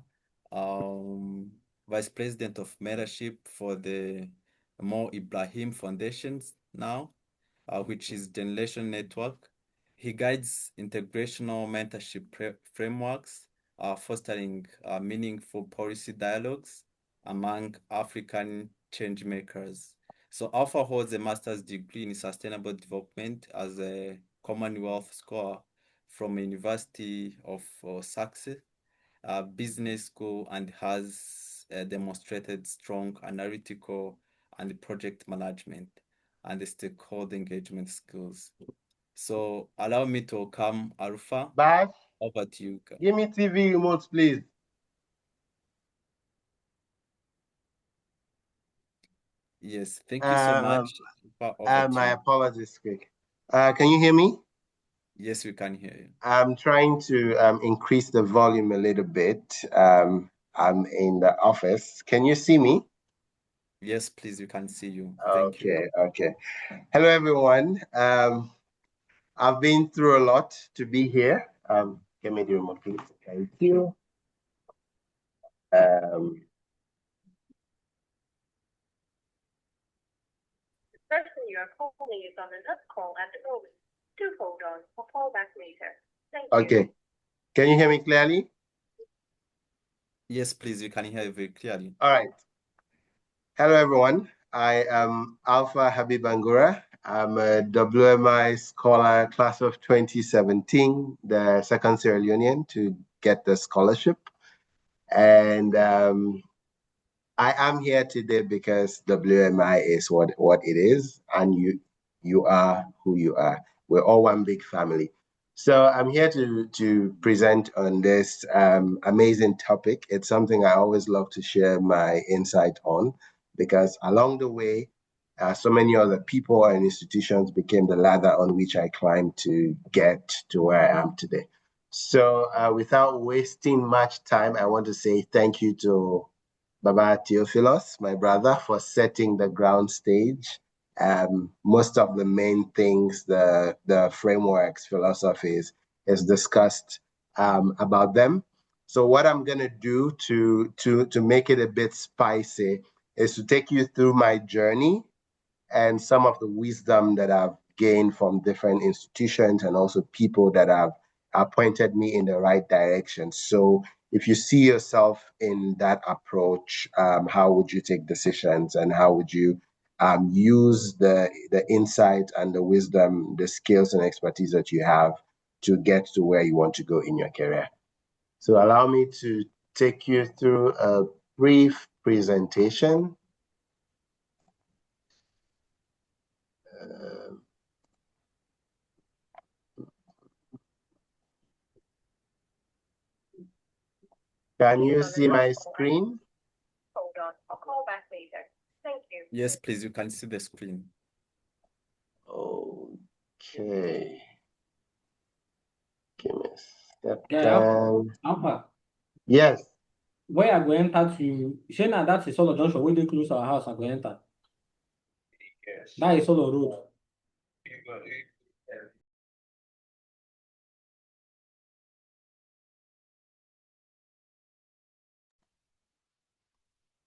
um, vice president of mentorship for the Mo Ibrahim Foundations now, which is Generation Network. He guides integrational mentorship frameworks, fostering meaningful policy dialogues among African change makers. So Alpha holds a master's degree in sustainable development as a Commonwealth scholar from University of Sussex Business School and has demonstrated strong analytical and project management and stakeholder engagement skills. So allow me to come, Alpha. Bye. Over to you. Give me TV remote, please. Yes, thank you so much. Alpha, over to My you. apologies, quick. Can you hear me? Yes, we can hear you. I'm trying to increase the volume a little bit. I'm in the office. Can you see me? Yes, please, we can see you. Thank you. Okay. Hello, everyone. I've been through a lot to be here. Give me the remote, please. Thank you. Um, The person you are calling is on another call at the moment. Do hold on or call back later. Thank you. okay. Can you hear me clearly? Yes, please, we can hear you very clearly. All right. Hello, everyone. I am Alpha Habib Angura. I'm a WMI scholar, class of 2017, the second Sierra Leonean to get the scholarship. And I am here today because WMI is what it is, and you are who you are. We're all one big family. So I'm here to present on this amazing topic. It's something I always love to share my insight on because along the way, so many other people and institutions became the ladder on which I climbed to get to where I am today. So without wasting much time, I want to say thank you to Baba Theophilus, my brother, for setting the ground stage. Most of the main things, the frameworks, philosophies, is discussed about them. So what I'm gonna do to make it a bit spicy is to take you through my journey and some of the wisdom that I've gained from different institutions and also people that have pointed me in the right direction. So if you see yourself in that approach, how would you take decisions and how would you use the insight and the wisdom, the skills and expertise that you have to get to where you want to go in your career. So allow me to take you through a brief presentation. Can you see my screen? Hold on, I'll call back later. Thank you. Yes, please, you can see the screen. Okay. Give me a Yeah, second. Alpha, Yes. where I go enter to, say now that's a solo junction, when they close our house, I go enter. Yes. That is solo road.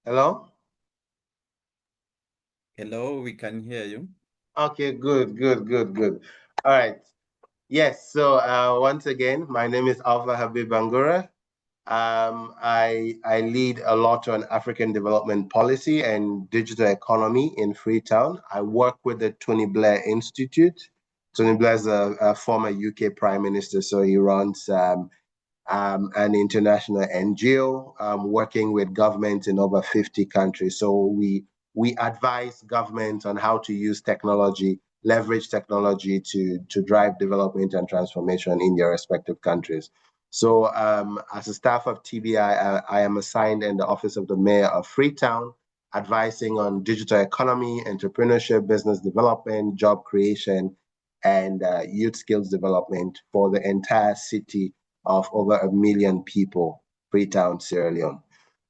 Hello? Hello, we can hear you. Okay, good, good, good, good. All right. Yes, so once again, my name is Alpha Habib Bangura. I lead a lot on African development policy and digital economy in Freetown. I work with the Tony Blair Institute. Tony Blair is a former UK Prime Minister, so he runs an international NGO working with governments in over 50 countries. So we advise governments on how to use technology, leverage technology to drive development and transformation in their respective countries. So as a staff of TBI, I am assigned in the Office of the Mayor of Freetown, advising on digital economy, entrepreneurship, business development, job creation, and youth skills development for the entire city of over 1 million people, Freetown, Sierra Leone.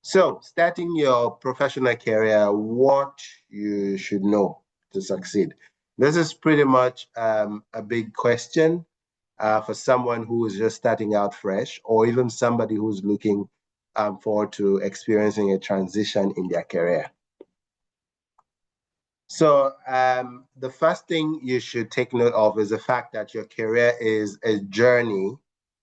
So, starting your professional career, what you should know to succeed. This is pretty much a big question for someone who is just starting out fresh, or even somebody who's looking forward to experiencing a transition in their career. So the first thing you should take note of is the fact that your career is a journey.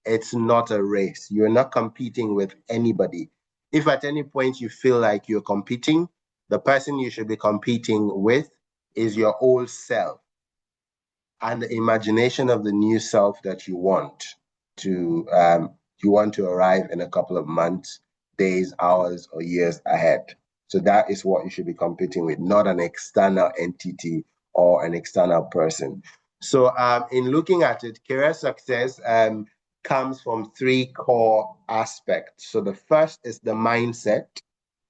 It's not a race. You're not competing with anybody. If at any point you feel like you're competing, the person you should be competing with is your old self and the imagination of the new self that you want to arrive in a couple of months, days, hours, or years ahead. So that is what you should be competing with, not an external entity or an external person. So in looking at it, career success comes from three core aspects. So the first is the mindset,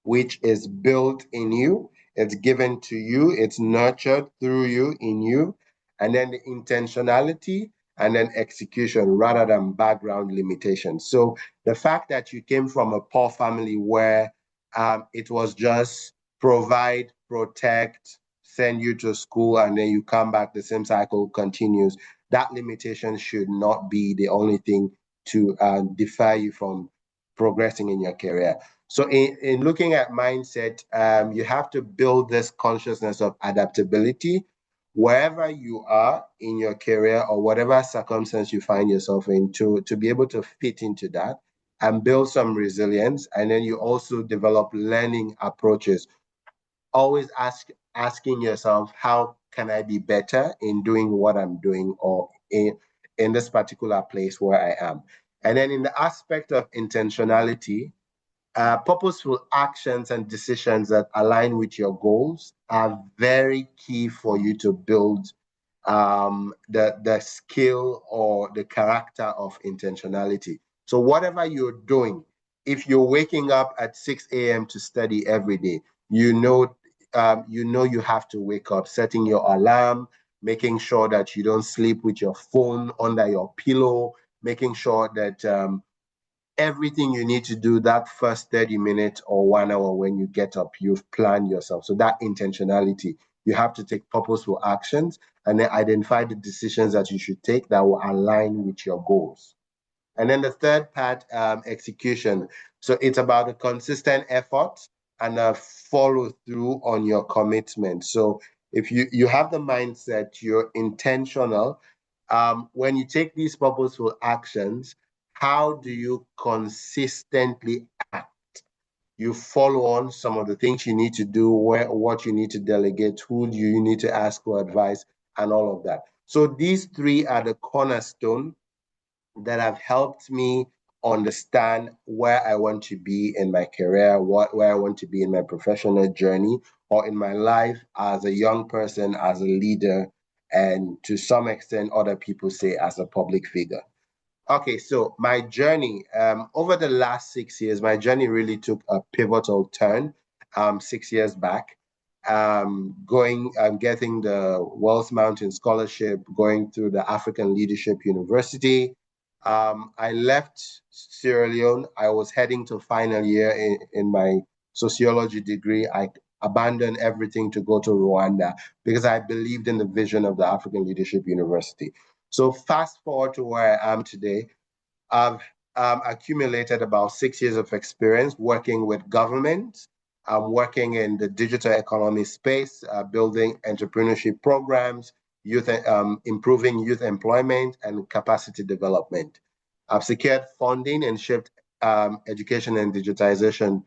which is built in you. It's given to you. It's nurtured through you, in you. And then the intentionality and then execution rather than background limitations. So the fact that you came from a poor family where it was just provide, protect, send you to school, and then you come back, the same cycle continues. That limitation should not be the only thing to defer you from progressing in your career. So in looking at mindset, you have to build this consciousness of adaptability wherever you are in your career or whatever circumstance you find yourself in to be able to fit into that and build some resilience. And then you also develop learning approaches. Always asking yourself, how can I be better in doing what I'm doing or in this particular place where I am? And then in the aspect of intentionality, purposeful actions and decisions that align with your goals are very key for you to build the skill or the character of intentionality. So whatever you're doing, if you're waking up at 6 a.m. to study every day, you have to wake up, setting your alarm, making sure that you don't sleep with your phone under your pillow, making sure that everything you need to do that first 30 minutes or 1 hour when you get up, you've planned yourself. So that intentionality, you have to take purposeful actions and then identify the decisions that you should take that will align with your goals. And then the third part, execution. So it's about a consistent effort and a follow through on your commitment. So if you have the mindset, you're intentional, when you take these purposeful actions, how do you consistently act? you follow on some of the things you need to do, what you need to delegate, who do you need to ask for advice, and all of that. So these three are the cornerstone that have helped me understand where I want to be in my career, where I want to be in my professional journey, or in my life as a young person, as a leader, and to some extent, other people say as a public figure. Okay, so my journey over the last 6 years, my journey really took a pivotal turn 6 years back. Getting the Wells Mountain Scholarship, going through the African Leadership University. I left Sierra Leone. I was heading to final year in my sociology degree. I abandoned everything to go to Rwanda because I believed in the vision of the African Leadership University. So fast forward to where I am today. I've accumulated about 6 years of experience working with government. I'm working in the digital economy space, building entrepreneurship programs, improving youth employment and capacity development. I've secured funding and shaped education and digitization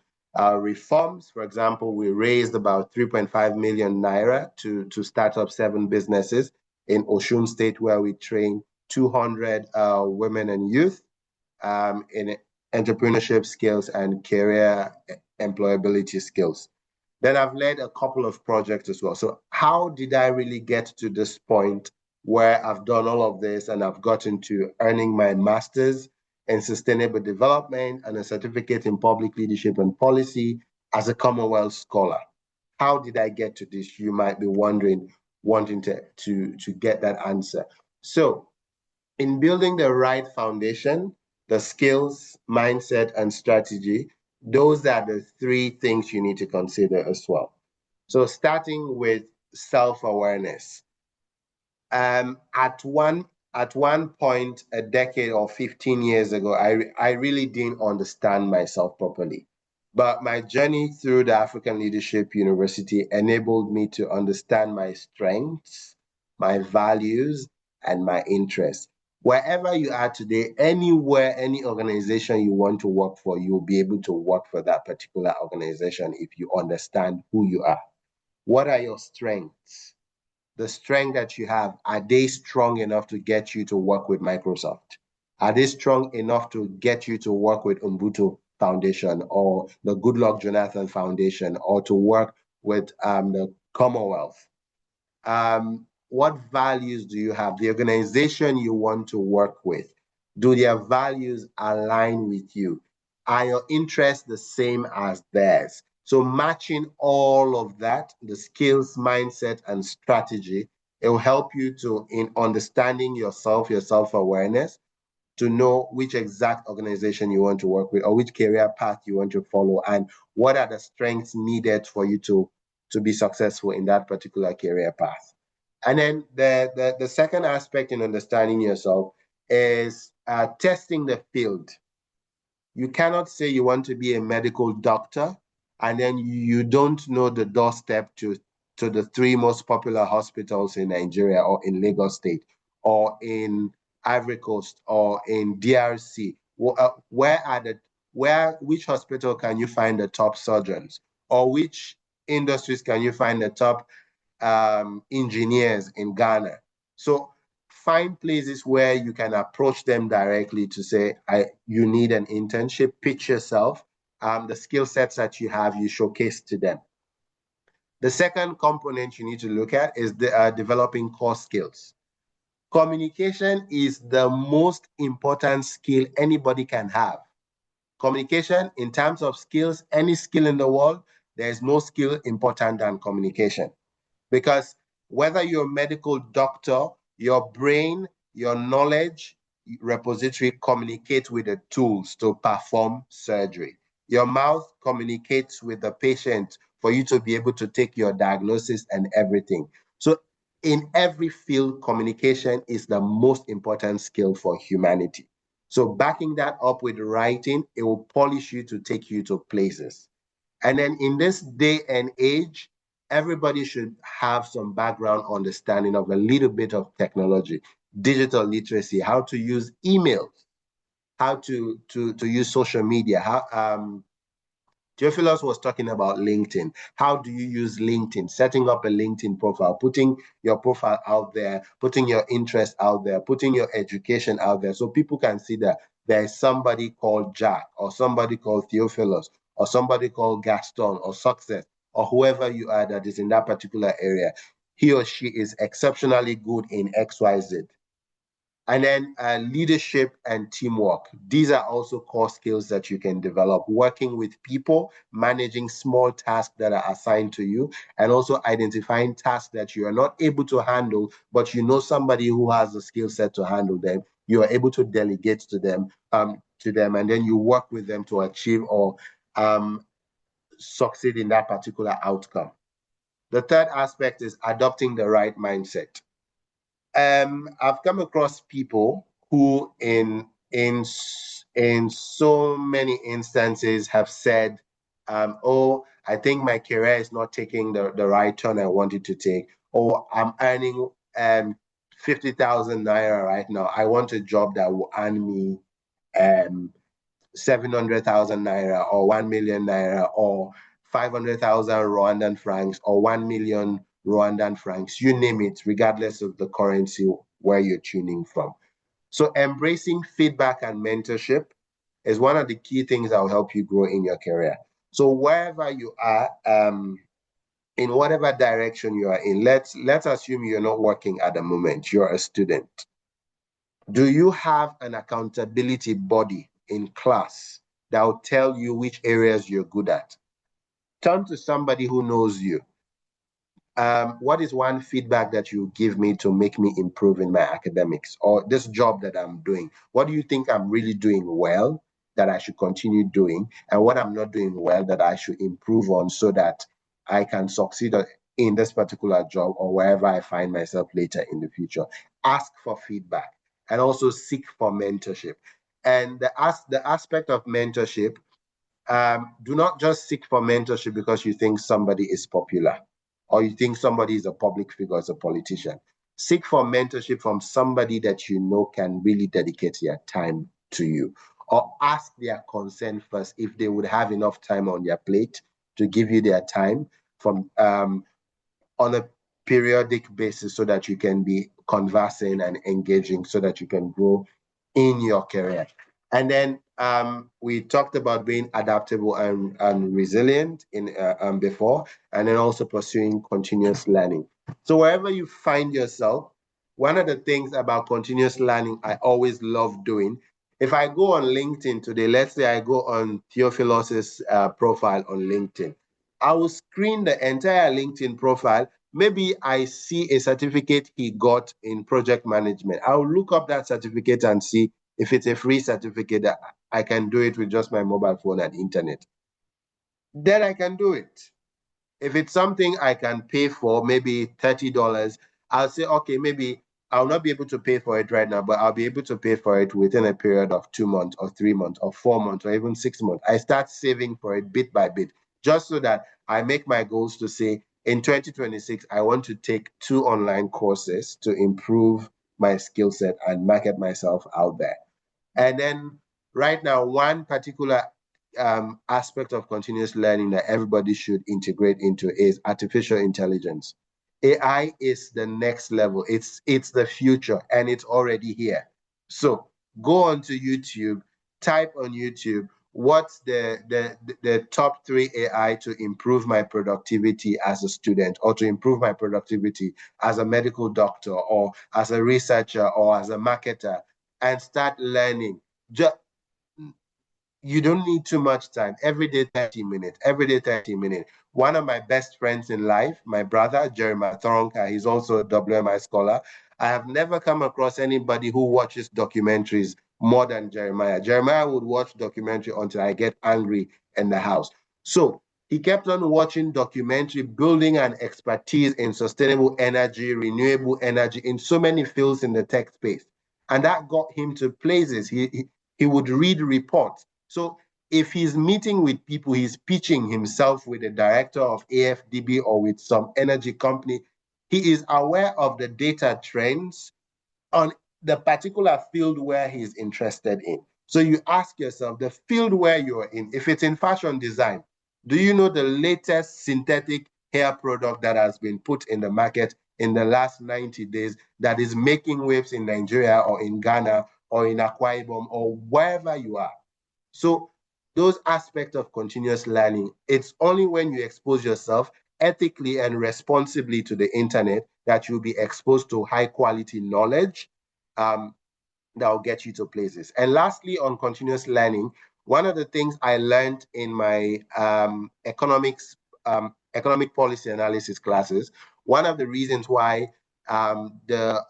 reforms. For example, we raised about 3.5 million naira to start up 7 businesses in Osun State, where we train 200 women and youth in entrepreneurship skills and career employability skills. Then I've led a couple of projects as well. So how did I really get to this point where I've done all of this and I've gotten to earning my master's in sustainable development and a certificate in public leadership and policy as a Commonwealth scholar? How did I get to this? You might be wondering, wanting to get that answer. So in building the right foundation, the skills, mindset, and strategy, those are the 3 things you need to consider as well. So starting with self-awareness. At one point, a decade or 15 years ago, I really didn't understand myself properly. But my journey through the African Leadership University enabled me to understand my strengths, my values, and my interests. Wherever you are today, anywhere, any organization you want to work for, you'll be able to work for that particular organization if you understand who you are. What are your strengths? The strength that you have, are they strong enough to get you to work with Microsoft? Are they strong enough to get you to work with Ubuntu Foundation or the Goodluck Jonathan Foundation or to work with the Commonwealth? What values do you have? The organization you want to work with, do their values align with you? Are your interests the same as theirs? So matching all of that, the skills, mindset, and strategy, it will help you in understanding yourself, your self-awareness, to know which exact organization you want to work with or which career path you want to follow and what are the strengths needed for you to be successful in that particular career path. And then the second aspect in understanding yourself is testing the field. You cannot say you want to be a medical doctor and then you don't know the doorstep to the 3 most popular hospitals in Nigeria or in Lagos State or in Ivory Coast or in DRC. Which hospital can you find the top surgeons, or which industries can you find the top engineers in Ghana? So find places where you can approach them directly to say, you need an internship, pitch yourself, the skill sets that you have, you showcase to them. The second component you need to look at is developing core skills. Communication is the most important skill anybody can have. Communication, in terms of skills, any skill in the world, there is no skill important than communication. Because whether you're a medical doctor, your brain, your knowledge repository communicates with the tools to perform surgery. Your mouth communicates with the patient for you to be able to take your diagnosis and everything. So in every field, communication is the most important skill for humanity. So backing that up with writing, it will polish you to take you to places. And then in this day and age, everybody should have some background understanding of a little bit of technology, digital literacy, how to use emails, how to use social media, how Theophilus was talking about LinkedIn. How do you use LinkedIn? Setting up a LinkedIn profile, putting your profile out there, putting your interest out there, putting your education out there so people can see that there is somebody called Jack or somebody called Theophilus or somebody called Gaston or Success or whoever you are that is in that particular area. He or she is exceptionally good in XYZ. And then leadership and teamwork. These are also core skills that you can develop. Working with people, managing small tasks that are assigned to you, and also identifying tasks that you are not able to handle, but you know somebody who has the skill set to handle them. You are able to delegate to them, and then you work with them to achieve or succeed in that particular outcome. The third aspect is adopting the right mindset. I've come across people who, in so many instances, have said, "Oh, I think my career is not taking the right turn I want it to take," or "I'm earning 50,000 naira right now. I want a job that will earn me 700,000 naira or 1 million naira or 500,000 Rwandan francs or 1 million Rwandan francs, you name it, regardless of the currency where you're tuning from." So embracing feedback and mentorship is one of the key things that will help you grow in your career. So wherever you are, in whatever direction you are in, let's assume you're not working at the moment, you're a student. Do you have an accountability body in class that will tell you which areas you're good at? Turn to somebody who knows you. What is one feedback that you give me to make me improve in my academics or this job that I'm doing? What do you think I'm really doing well that I should continue doing, and what I'm not doing well that I should improve on so that I can succeed in this particular job or wherever I find myself later in the future? Ask for feedback and also seek for mentorship. And the aspect of mentorship, do not just seek for mentorship because you think somebody is popular or you think somebody is a public figure as a politician. Seek for mentorship from somebody that you know can really dedicate their time to you, or ask their consent first if they would have enough time on their plate to give you their time from on a periodic basis so that you can be conversing and engaging so that you can grow in your career. And then we talked about being adaptable and resilient in before, and then also pursuing continuous learning. So wherever you find yourself, one of the things about continuous learning I always love doing, if I go on LinkedIn today, let's say I go on Theophilos's profile on LinkedIn, I will screen the entire LinkedIn profile. Maybe I see a certificate he got in project management. I'll look up that certificate and see if it's a free certificate that I can do it with just my mobile phone and internet. Then I can do it. If it's something I can pay for, maybe $30, I'll say, okay, maybe I'll not be able to pay for it right now, but I'll be able to pay for it within a period of 2 months or 3 months or 4 months or even 6 months. I start saving for it bit by bit, just so that I make my goals to say, in 2026, I want to take 2 online courses to improve my skill set and market myself out there. And then right now, one particular aspect of continuous learning that everybody should integrate into is artificial intelligence. AI is the next level. It's the future, and it's already here. So go onto YouTube, type on YouTube, what's the top 3 AI to improve my productivity as a student, or to improve my productivity as a medical doctor, or as a researcher, or as a marketer, and start learning. You don't need too much time. Every day, 30 minutes. Every day, 30 minutes. One of my best friends in life, my brother, Jeremiah Thoronka, he's also a WMI scholar. I have never come across anybody who watches documentaries more than Jeremiah. Jeremiah would watch documentary until I get angry in the house. So he kept on watching documentary, building an expertise in sustainable energy, renewable energy, in so many fields in the tech space. And that got him to places. He would read reports. So if he's meeting with people, he's pitching himself with a director of AFDB or with some energy company, he is aware of the data trends on the particular field where he's interested in. So you ask yourself, the field where you're in, if it's in fashion design, Do you know the latest synthetic hair product that has been put in the market in the last 90 days that is making waves in Nigeria or in Ghana or in Akwa Ibom or wherever you are? So those aspects of continuous learning, it's only when you expose yourself ethically and responsibly to the internet that you'll be exposed to high quality knowledge that will get you to places. And lastly, on continuous learning, one of the things I learned in my economic policy analysis classes, one of the reasons why the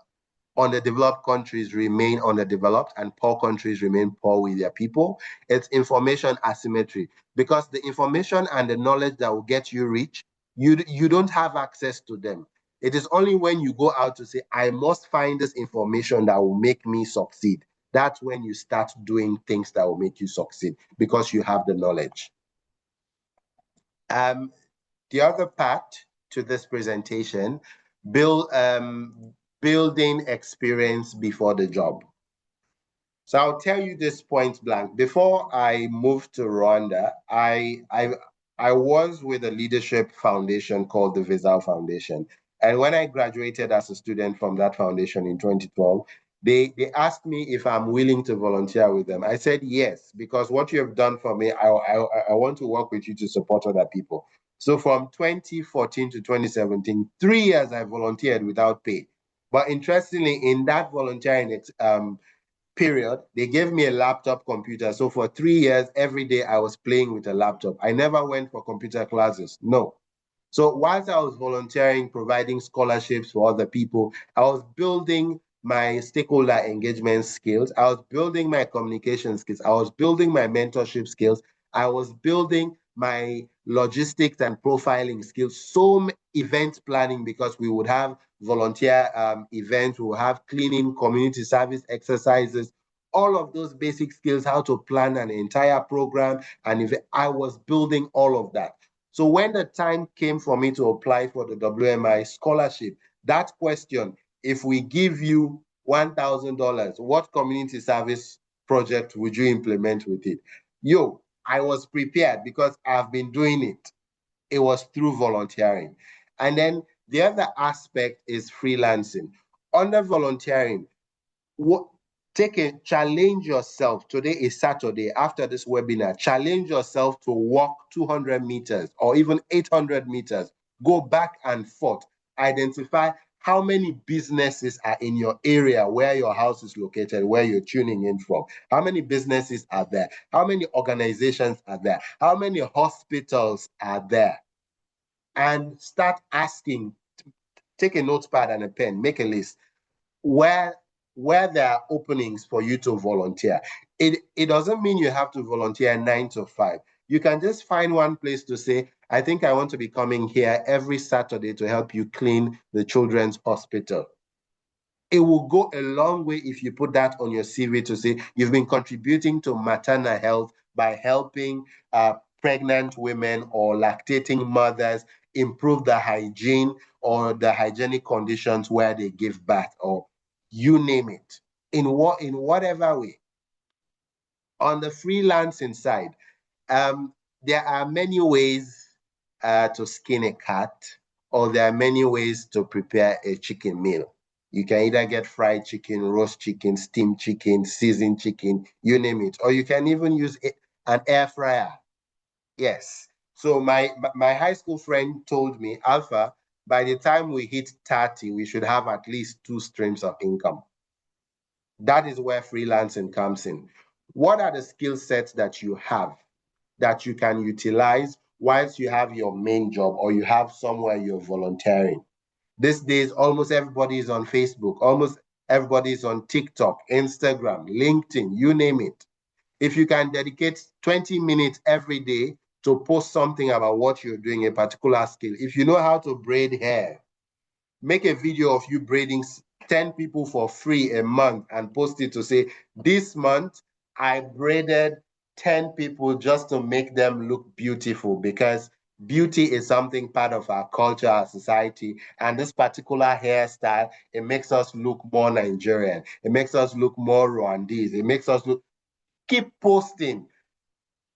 underdeveloped countries remain underdeveloped and poor countries remain poor with their people, it's information asymmetry. Because the information and the knowledge that will get you rich, you don't have access to them. It is only when you go out to say, I must find this information that will make me succeed. That's when you start doing things that will make you succeed because you have the knowledge. The other part to this presentation, building experience before the job. So I'll tell you this point blank. Before I moved to Rwanda, I was with a leadership foundation called the Vizal Foundation. And when I graduated as a student from that foundation in 2012, they asked me if I'm willing to volunteer with them. I said yes, because what you have done for me, I want to work with you to support other people. So from 2014 to 2017, 3 years I volunteered without pay. But interestingly, in that volunteering period, they gave me a laptop computer. So for 3 years, every day I was playing with a laptop. I never went for computer classes, no. So whilst I was volunteering, providing scholarships for other people, I was building my stakeholder engagement skills. I was building my communication skills. I was building my mentorship skills. I was building my logistics and profiling skills. So event planning, because we would have volunteer events, we would have cleaning, community service exercises, all of those basic skills, how to plan an entire program. And I was building all of that. So when the time came for me to apply for the WMI scholarship, that question, if we give you $1,000, what community service project would you implement with it? I was prepared because I've been doing it. It was through volunteering. And then the other aspect is freelancing. Under volunteering, challenge yourself. Today is Saturday. After this webinar, challenge yourself to walk 200 meters or even 800 meters. Go back and forth. Identify how many businesses are in your area where your house is located, where you're tuning in from. How many businesses are there? How many organizations are there? How many hospitals are there? And start asking. Take a notepad and a pen, make a list where there are openings for you to volunteer. It doesn't mean you have to volunteer 9 to 5. You can just find one place to say, I think I want to be coming here every Saturday to help you clean the children's hospital. It will go a long way if you put that on your CV to say you've been contributing to maternal health by helping pregnant women or lactating mothers improve the hygiene or the hygienic conditions where they give birth, or you name it, in whatever way. On the freelancing side, there are many ways to skin a cat, or there are many ways to prepare a chicken meal. You can either get fried chicken, roast chicken, steamed chicken, seasoned chicken, you name it. Or you can even use an air fryer. Yes. So my high school friend told me, Alpha, by the time we hit 30, we should have at least 2 streams of income. That is where freelancing comes in. What are the skill sets that you have that you can utilize whilst you have your main job or you have somewhere you're volunteering? These days, almost everybody is on Facebook, almost everybody is on TikTok, Instagram, LinkedIn, you name it. If you can dedicate 20 minutes every day to post something about what you're doing, a particular skill. If you know how to braid hair, make a video of you braiding 10 people for free a month and post it to say, this month I braided 10 people just to make them look beautiful, because beauty is something part of our culture, our society. And this particular hairstyle, it makes us look more Nigerian. It makes us look more Rwandese. It makes us look, keep posting.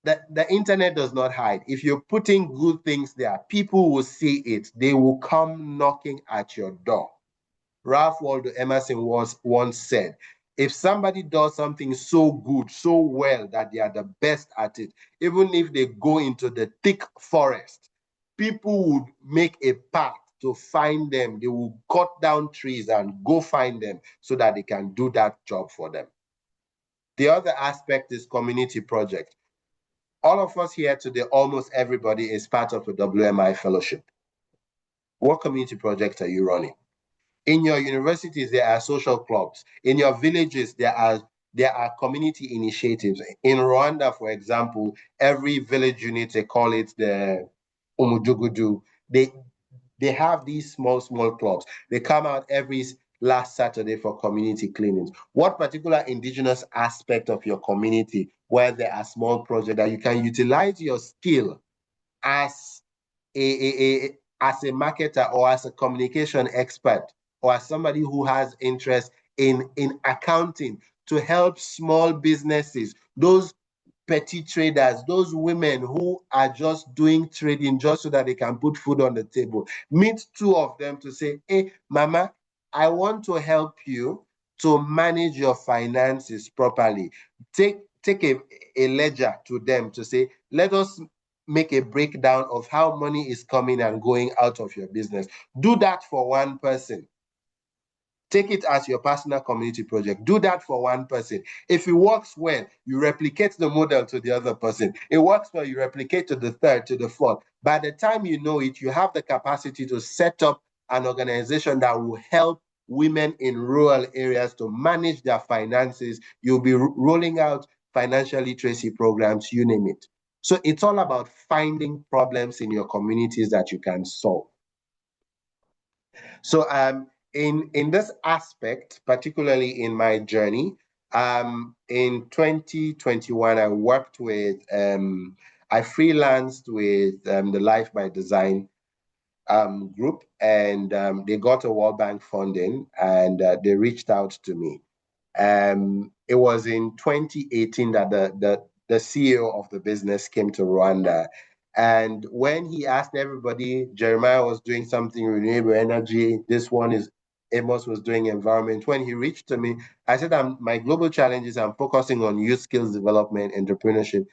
the internet does not hide. If you're putting good things there, people will see it. They will come knocking at your door. Ralph Waldo Emerson once said, if somebody does something so good, so well that they are the best at it, even if they go into the thick forest, people would make a path to find them. They will cut down trees and go find them so that they can do that job for them. The other aspect is community project. All of us here today, almost everybody is part of a WMI fellowship. What community project are you running? In your universities, there are social clubs. In your villages, there are community initiatives. In Rwanda, for example, every village unit, they call it the Umudugudu. They have these small clubs. They come out every last Saturday for community cleanings. What particular indigenous aspect of your community where there are small projects that you can utilize your skill as as a marketer or as a communication expert or as somebody who has interest in accounting to help small businesses, those petty traders, those women who are just doing trading just so that they can put food on the table. Meet two of them to say, hey, Mama, I want to help you to manage your finances properly. Take a ledger to them to say, let us make a breakdown of how money is coming and going out of your business. Do that for one person. Take it as your personal community project. Do that for one person. If it works well, you replicate the model to the other person. It works well, you replicate to the third, to the fourth. By the time you know it, you have the capacity to set up an organization that will help women in rural areas to manage their finances. You'll be rolling out financial literacy programs, you name it. So it's all about finding problems in your communities that you can solve. So in this aspect, particularly in my journey, in 2021, I worked with, I freelanced with the Life by Design group, and they got a World Bank funding, and they reached out to me. It was in 2018 that the CEO of the business came to Rwanda. And when he asked everybody, Jeremiah was doing something renewable energy. This one is Amos was doing environment. When he reached to me, I said, my global challenges, I'm focusing on youth skills development, entrepreneurship,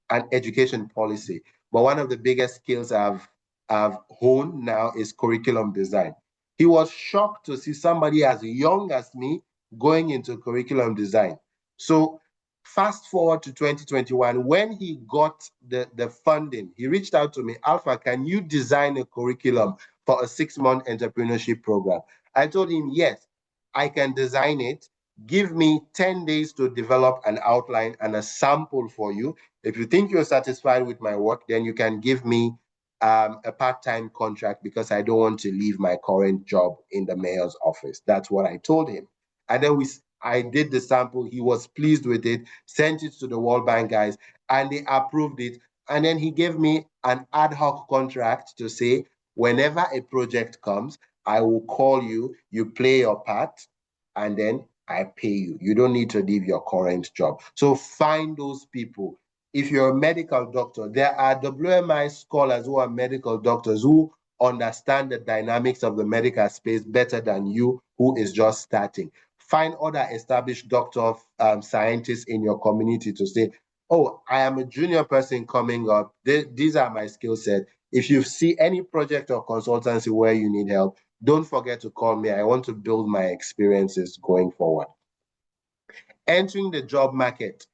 and education policy. But one of the biggest skills I've honed now is curriculum design. He was shocked to see somebody as young as me going into curriculum design. So fast forward to 2021, when he got the funding, he reached out to me, Alpha, can you design a curriculum for a 6-month entrepreneurship program? I told him, yes, I can design it. Give me 10 days to develop an outline and a sample for you. If you think you're satisfied with my work, then you can give me a part-time contract because I don't want to leave my current job in the mayor's office. That's what I told him. And then I did the sample. He was pleased with it, sent it to the World Bank guys, and they approved it. And then he gave me an ad hoc contract to say, whenever a project comes, I will call you, you play your part, and then I pay you. You don't need to leave your current job. So find those people. If you're a medical doctor, there are WMI scholars who are medical doctors who understand the dynamics of the medical space better than you, who is just starting. Find other established doctor scientists in your community to say, oh, I am a junior person coming up. These are my skill set. If you see any project or consultancy where you need help, don't forget to call me. I want to build my experiences going forward. Entering the job market.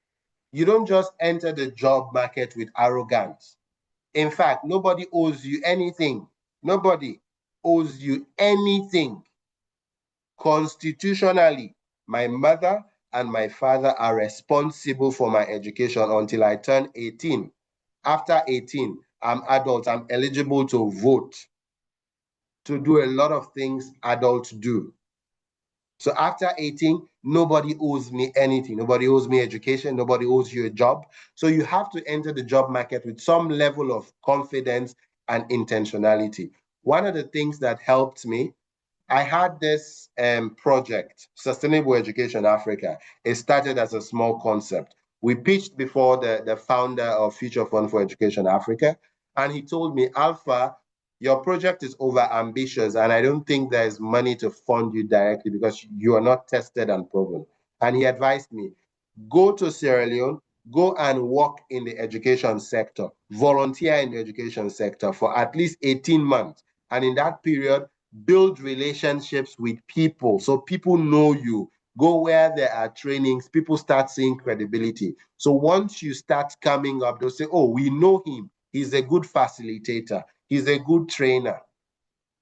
You don't just enter the job market with arrogance. In fact, nobody owes you anything. Nobody owes you anything. Constitutionally, my mother and my father are responsible for my education until I turn 18. After 18, I'm adult. I'm eligible to vote, to do a lot of things adults do. So after 18, nobody owes me anything. Nobody owes me education. Nobody owes you a job. So you have to enter the job market with some level of confidence and intentionality. One of the things that helped me, I had this project, Sustainable Education Africa. It started as a small concept. We pitched before the founder of Future Fund for Education Africa, and he told me, Alpha, your project is over ambitious, and I don't think there's money to fund you directly because you are not tested and proven. And he advised me, go to Sierra Leone, go and work in the education sector, volunteer in the education sector for at least 18 months. And in that period, build relationships with people so people know you. Go where there are trainings, people start seeing credibility. So once you start coming up, they'll say, oh, we know him. He's a good facilitator. He's a good trainer.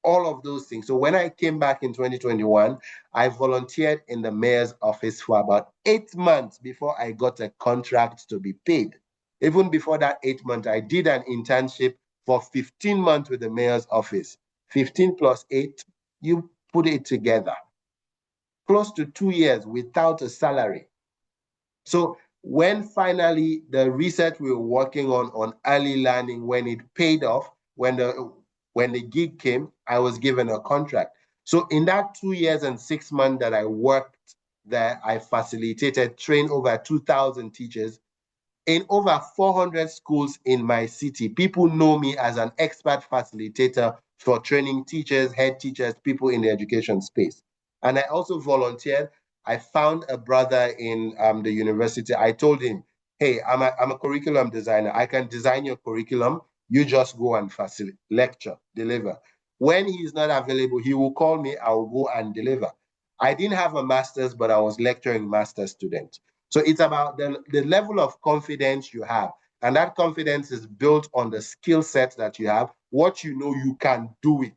All of those things. So when I came back in 2021, I volunteered in the mayor's office for about 8 months before I got a contract to be paid. Even before that 8 months, I did an internship for 15 months with the mayor's office. 15 plus 8, you put it together. Close to 2 years without a salary. So when finally the research we were working on early learning, when it paid off, when the gig came, I was given a contract. So in that 2 years and 6 months that I worked there, I facilitated, trained over 2,000 teachers in over 400 schools in my city. People know me as an expert facilitator for training teachers, head teachers, people in the education space. And I also volunteered. I found a brother in the university. I told him, hey, I'm a curriculum designer. I can design your curriculum. You just go and facilitate, lecture, deliver. When he's not available, he will call me. I will go and deliver. I didn't have a master's, but I was lecturing master's students. So it's about the level of confidence you have. And that confidence is built on the skill set that you have, what you know you can do it,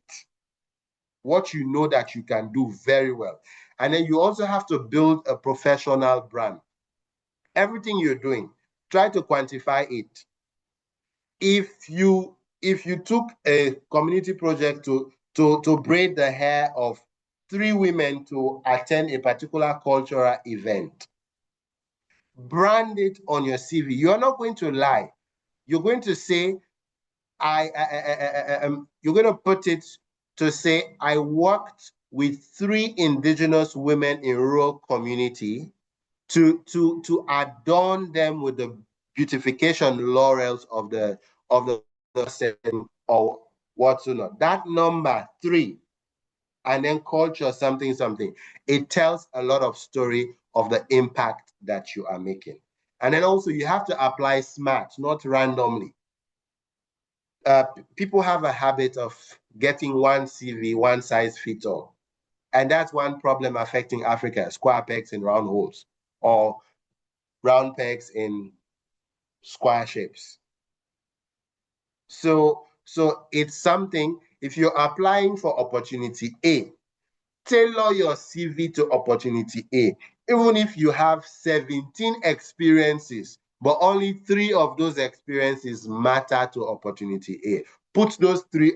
what you know that you can do very well. And then you also have to build a professional brand. Everything you're doing, try to quantify it. If you took a community project to braid the hair of 3 women to attend a particular cultural event, brand it on your CV. You're not going to lie. You're going to say, you're going to put it to say, I worked with 3 indigenous women in rural community to adorn them with the beautification laurels of the setting or whatsoever. That number 3, and then culture something. It tells a lot of story of the impact that you are making. And then also you have to apply smart, not randomly. People have a habit of getting one CV, one size fits all. And that's one problem affecting Africa, square pegs in round holes, or round pegs in square shapes. So it's something, if you're applying for opportunity A, tailor your CV to opportunity A. Even if you have 17 experiences, but only 3 of those experiences matter to opportunity A. Put those 3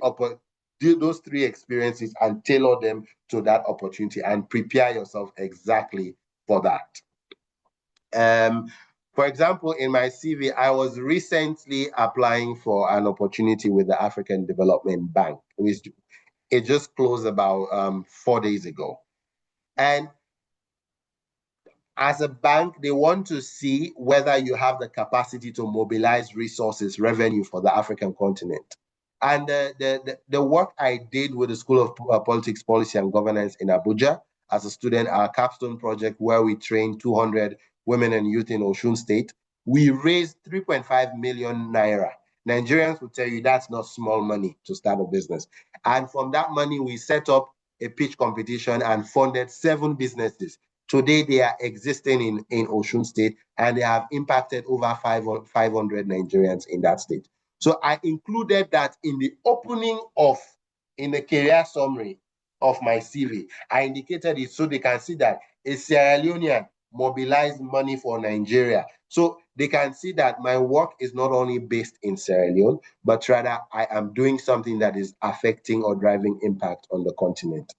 experiences and tailor them to that opportunity and prepare yourself exactly for that. For example, in my CV, I was recently applying for an opportunity with the African Development Bank, which it just closed about 4 days ago. And as a bank, they want to see whether you have the capacity to mobilize resources, revenue for the African continent. And the work I did with the School of Politics, Policy and Governance in Abuja as a student, our capstone project where we trained 200 women and youth in Osun State, we raised 3.5 million naira. Nigerians will tell you that's not small money to start a business. And from that money, we set up a pitch competition and funded 7 businesses. Today, they are existing in Osun State, and they have impacted over 500 Nigerians in that state. So I included that in the opening in the career summary of my CV. I indicated it so they can see that a Sierra Leonean mobilized money for Nigeria. So they can see that my work is not only based in Sierra Leone, but rather I am doing something that is affecting or driving impact on the continent.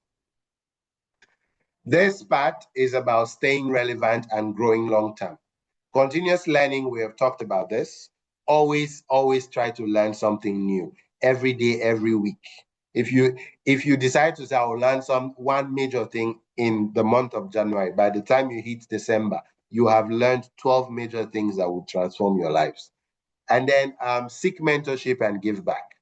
This part is about staying relevant and growing long term. Continuous learning, we have talked about this. Always try to learn something new every day, every week. If you decide to say, I will learn one major thing in the month of January, by the time you hit December, you have learned 12 major things that will transform your lives. And then seek mentorship and give back.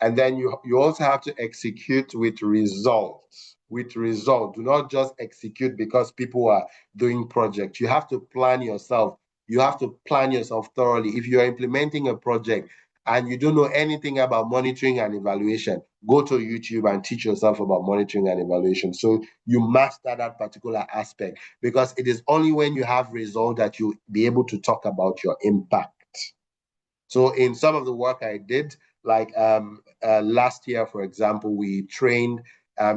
And then you also have to execute with results. With result. Do not just execute because people are doing projects. You have to plan yourself. You have to plan yourself thoroughly. If you're implementing a project and you don't know anything about monitoring and evaluation, go to YouTube and teach yourself about monitoring and evaluation. So you master that particular aspect, because it is only when you have result that you'll be able to talk about your impact. So in some of the work I did, like last year, for example, we trained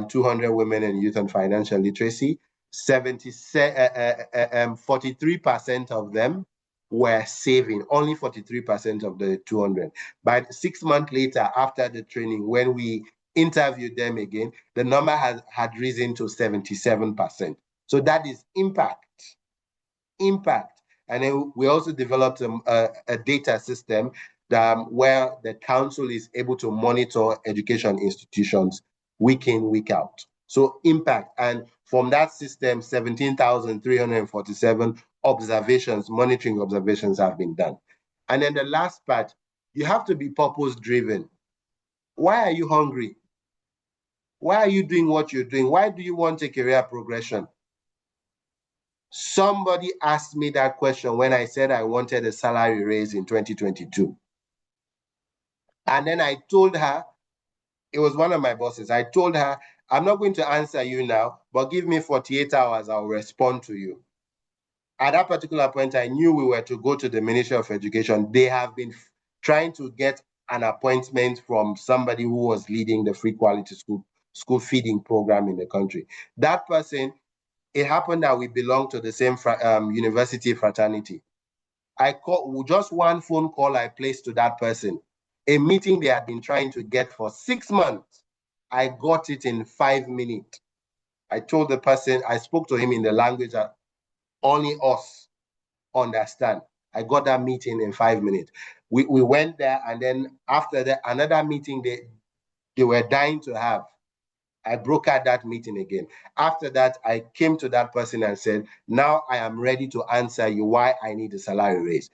200 women in youth and financial literacy. 43% of them were saving, only 43% of the 200. But 6 months later, after the training, when we interviewed them again, the number had risen to 77%. So that is impact. And then we also developed a data system where the council is able to monitor education institutions week in, week out. So impact. And from that system, 17,347 monitoring observations have been done. And then the last part, you have to be purpose-driven. Why are you hungry? Why are you doing what you're doing? Why do you want a career progression? Somebody asked me that question when I said I wanted a salary raise in 2022. And then I told her, it was one of my bosses, I told her, I'm not going to answer you now, but give me 48 hours, I'll respond to you. At that particular point, I knew we were to go to the Ministry of Education. They have been trying to get an appointment from somebody who was leading the free quality school feeding program in the country. That person, it happened that we belong to the same university fraternity. I called, just one phone call I placed to that person, a meeting they had been trying to get for 6 months. I got it in 5 minutes. I told the person, I spoke to him in the language that only us understand. I got that meeting in 5 minutes. We went there, and then after that, another meeting they were dying to have. I brokered that meeting again. After that, I came to that person and said, now I am ready to answer you why I need a salary raise.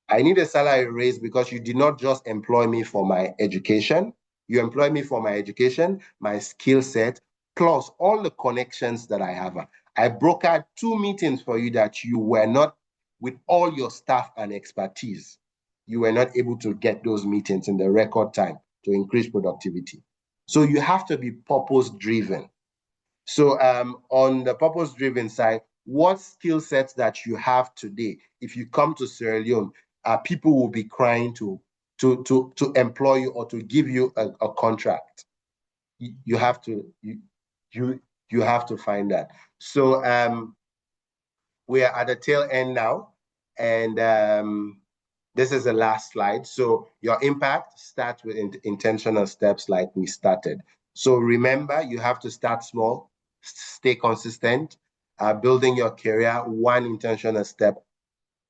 I need a salary raise because you did not just employ me for my education. You employ me for my education, my skill set, plus all the connections that I have. I brokered 2 meetings for you that you were not, with all your staff and expertise, you were not able to get those meetings in the record time to increase productivity. So you have to be purpose-driven. So on the purpose-driven side, what skill sets that you have today, if you come to Sierra Leone, people will be crying to employ you or to give you a contract. You have to find that. So we are at the tail end now, and this is the last slide. So your impact starts with intentional steps like we started. So remember, you have to start small, stay consistent, building your career one intentional step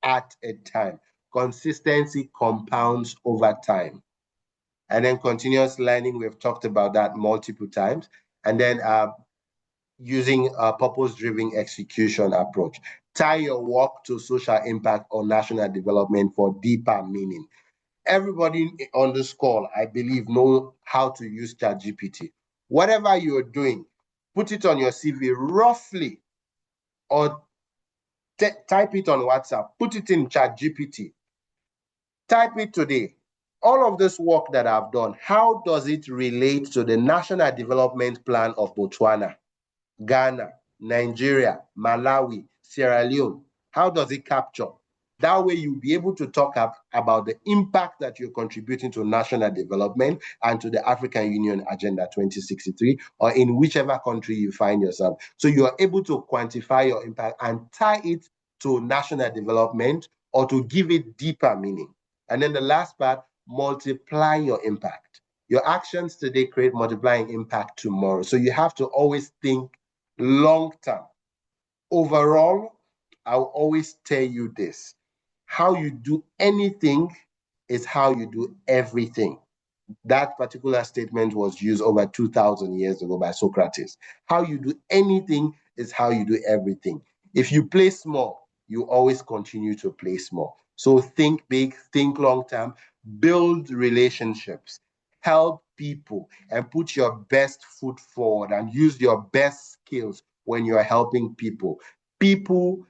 at a time. Consistency compounds over time. And then continuous learning, we've talked about that multiple times. And then using a purpose-driven execution approach. Tie your work to social impact or national development for deeper meaning. Everybody on this call, I believe, know how to use ChatGPT. Whatever you're doing, put it on your CV roughly, or type it on WhatsApp, put it in ChatGPT. Type it today. All of this work that I've done, how does it relate to the National Development Plan of Botswana, Ghana, Nigeria, Malawi, Sierra Leone? How does it capture? That way you'll be able to talk about the impact that you're contributing to national development and to the African Union Agenda 2063, or in whichever country you find yourself. So you are able to quantify your impact and tie it to national development or to give it deeper meaning. And then the last part, multiply your impact. Your actions today create multiplying impact tomorrow. So you have to always think long term. Overall, I'll always tell you this: how you do anything is how you do everything. That particular statement was used over 2,000 years ago by Socrates. How you do anything is how you do everything. If you play small, you always continue to play small. So think big, think long term, build relationships, help people, and put your best foot forward and use your best skills when you're helping people. People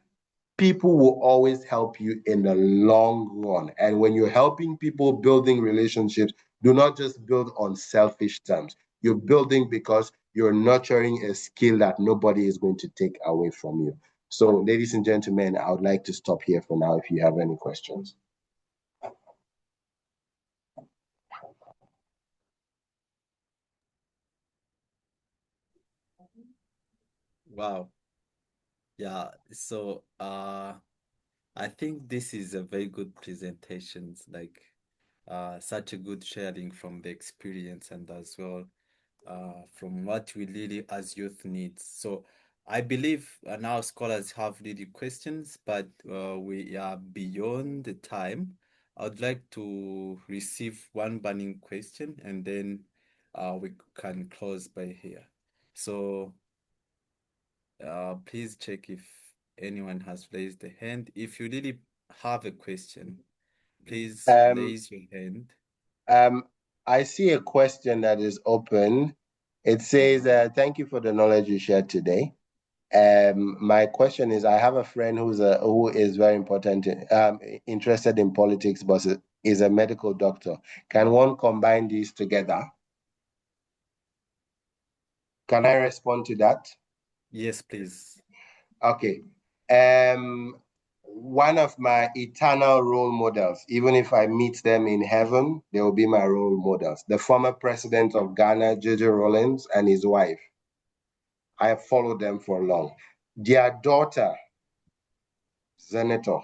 people will always help you in the long run. And when you're helping people building relationships, do not just build on selfish terms. You're building because you're nurturing a skill that nobody is going to take away from you. So, ladies and gentlemen, I would like to stop here for now if you have any questions. Wow. Yeah. So I think this is a very good presentation, like such a good sharing from the experience and as well from what we really as youth need. So I believe now scholars have really questions, but we are beyond the time. I would like to receive one burning question and then we can close by here. So please check if anyone has raised a hand. If you really have a question, please Um, raise your hand. um, I see a question that is open. It says, thank you for the knowledge you shared today. My question is, I have a friend who is very important, interested in politics, but is a medical doctor. Can one combine these together? Can I respond to that? Yes, please. Okay. One of my eternal role models, even if I meet them in heaven, they will be my role models. The former president of Ghana, J.J. Rawlings, and his wife. I have followed them for long. Their daughter, Senator,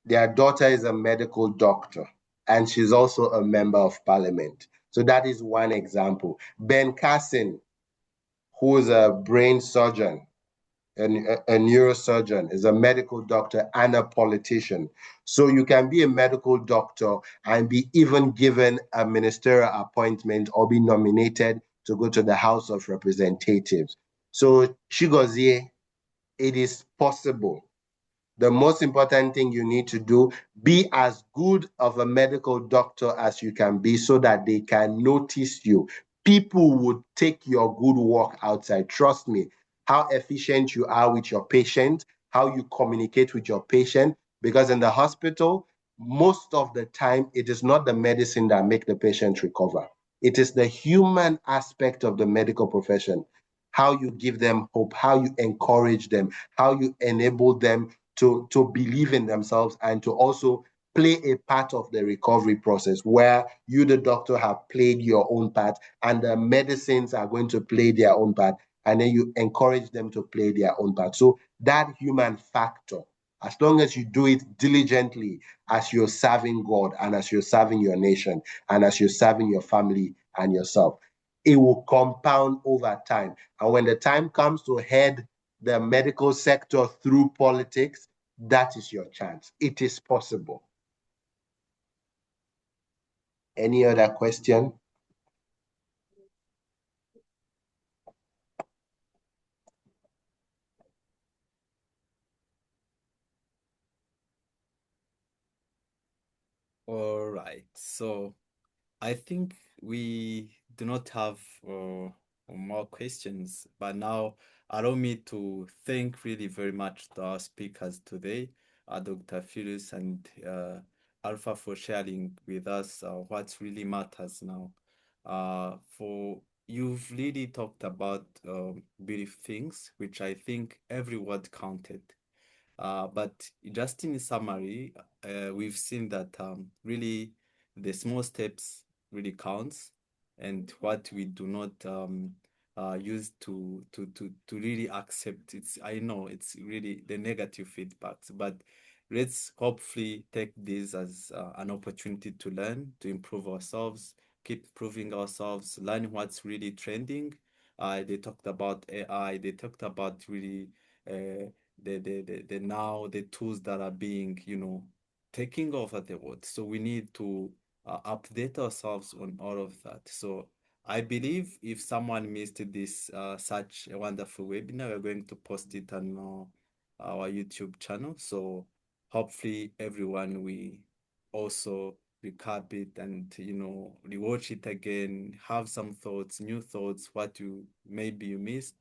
their daughter is a medical doctor, and she's also a member of parliament. So that is one example. Ben Carson, who is a brain surgeon, a neurosurgeon, is a medical doctor and a politician. So you can be a medical doctor and be even given a ministerial appointment or be nominated to go to the House of Representatives. So Chigozie, it is possible. The most important thing you need to do, be as good of a medical doctor as you can be so that they can notice you. People would take your good work outside. Trust me, how efficient you are with your patient, how you communicate with your patient, because in the hospital, most of the time, it is not the medicine that make the patient recover. It is the human aspect of the medical profession, how you give them hope, how you encourage them, how you enable them to believe in themselves and to also play a part of the recovery process where you, the doctor, have played your own part and the medicines are going to play their own part. And then you encourage them to play their own part. So that human factor, as long as you do it diligently, as you're serving God and as you're serving your nation and as you're serving your family and yourself, it will compound over time. And when the time comes to head the medical sector through politics, that is your chance. It is possible. Any other question? All right. So I think we do not have more questions, but now allow me to thank really very much to our speakers today, Dr. Phyllis and Alpha for sharing with us what really matters now. For you've really talked about belief things, which I think every word counted. But just in summary, we've seen that really the small steps really counts, and what we do not use to really accept it's I know it's really the negative feedbacks, but let's hopefully take this as an opportunity to learn, to improve ourselves, keep improving ourselves, learn what's really trending. They talked about AI, they talked about really the now the tools that are being taking over the world. So we need to update ourselves on all of that. So I believe if someone missed this such a wonderful webinar, we're going to post it on our YouTube channel. So hopefully everyone will also recap it and rewatch it again, have some thoughts, new thoughts, what you maybe you missed.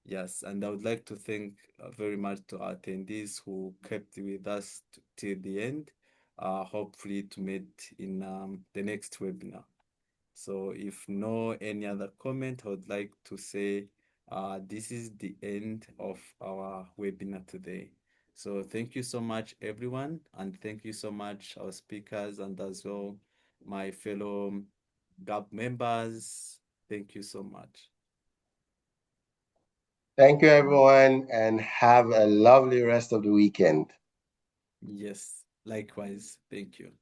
Yes, and I would like to thank very much to our attendees who kept with us till the end. Hopefully to meet in the next webinar. So if no any other comment, I would like to say this is the end of our webinar today. So thank you so much, everyone, and thank you so much, our speakers, and as well my fellow GAB members. Thank you so much. Thank you, everyone, and have a lovely rest of the weekend. Yes, likewise. Thank you.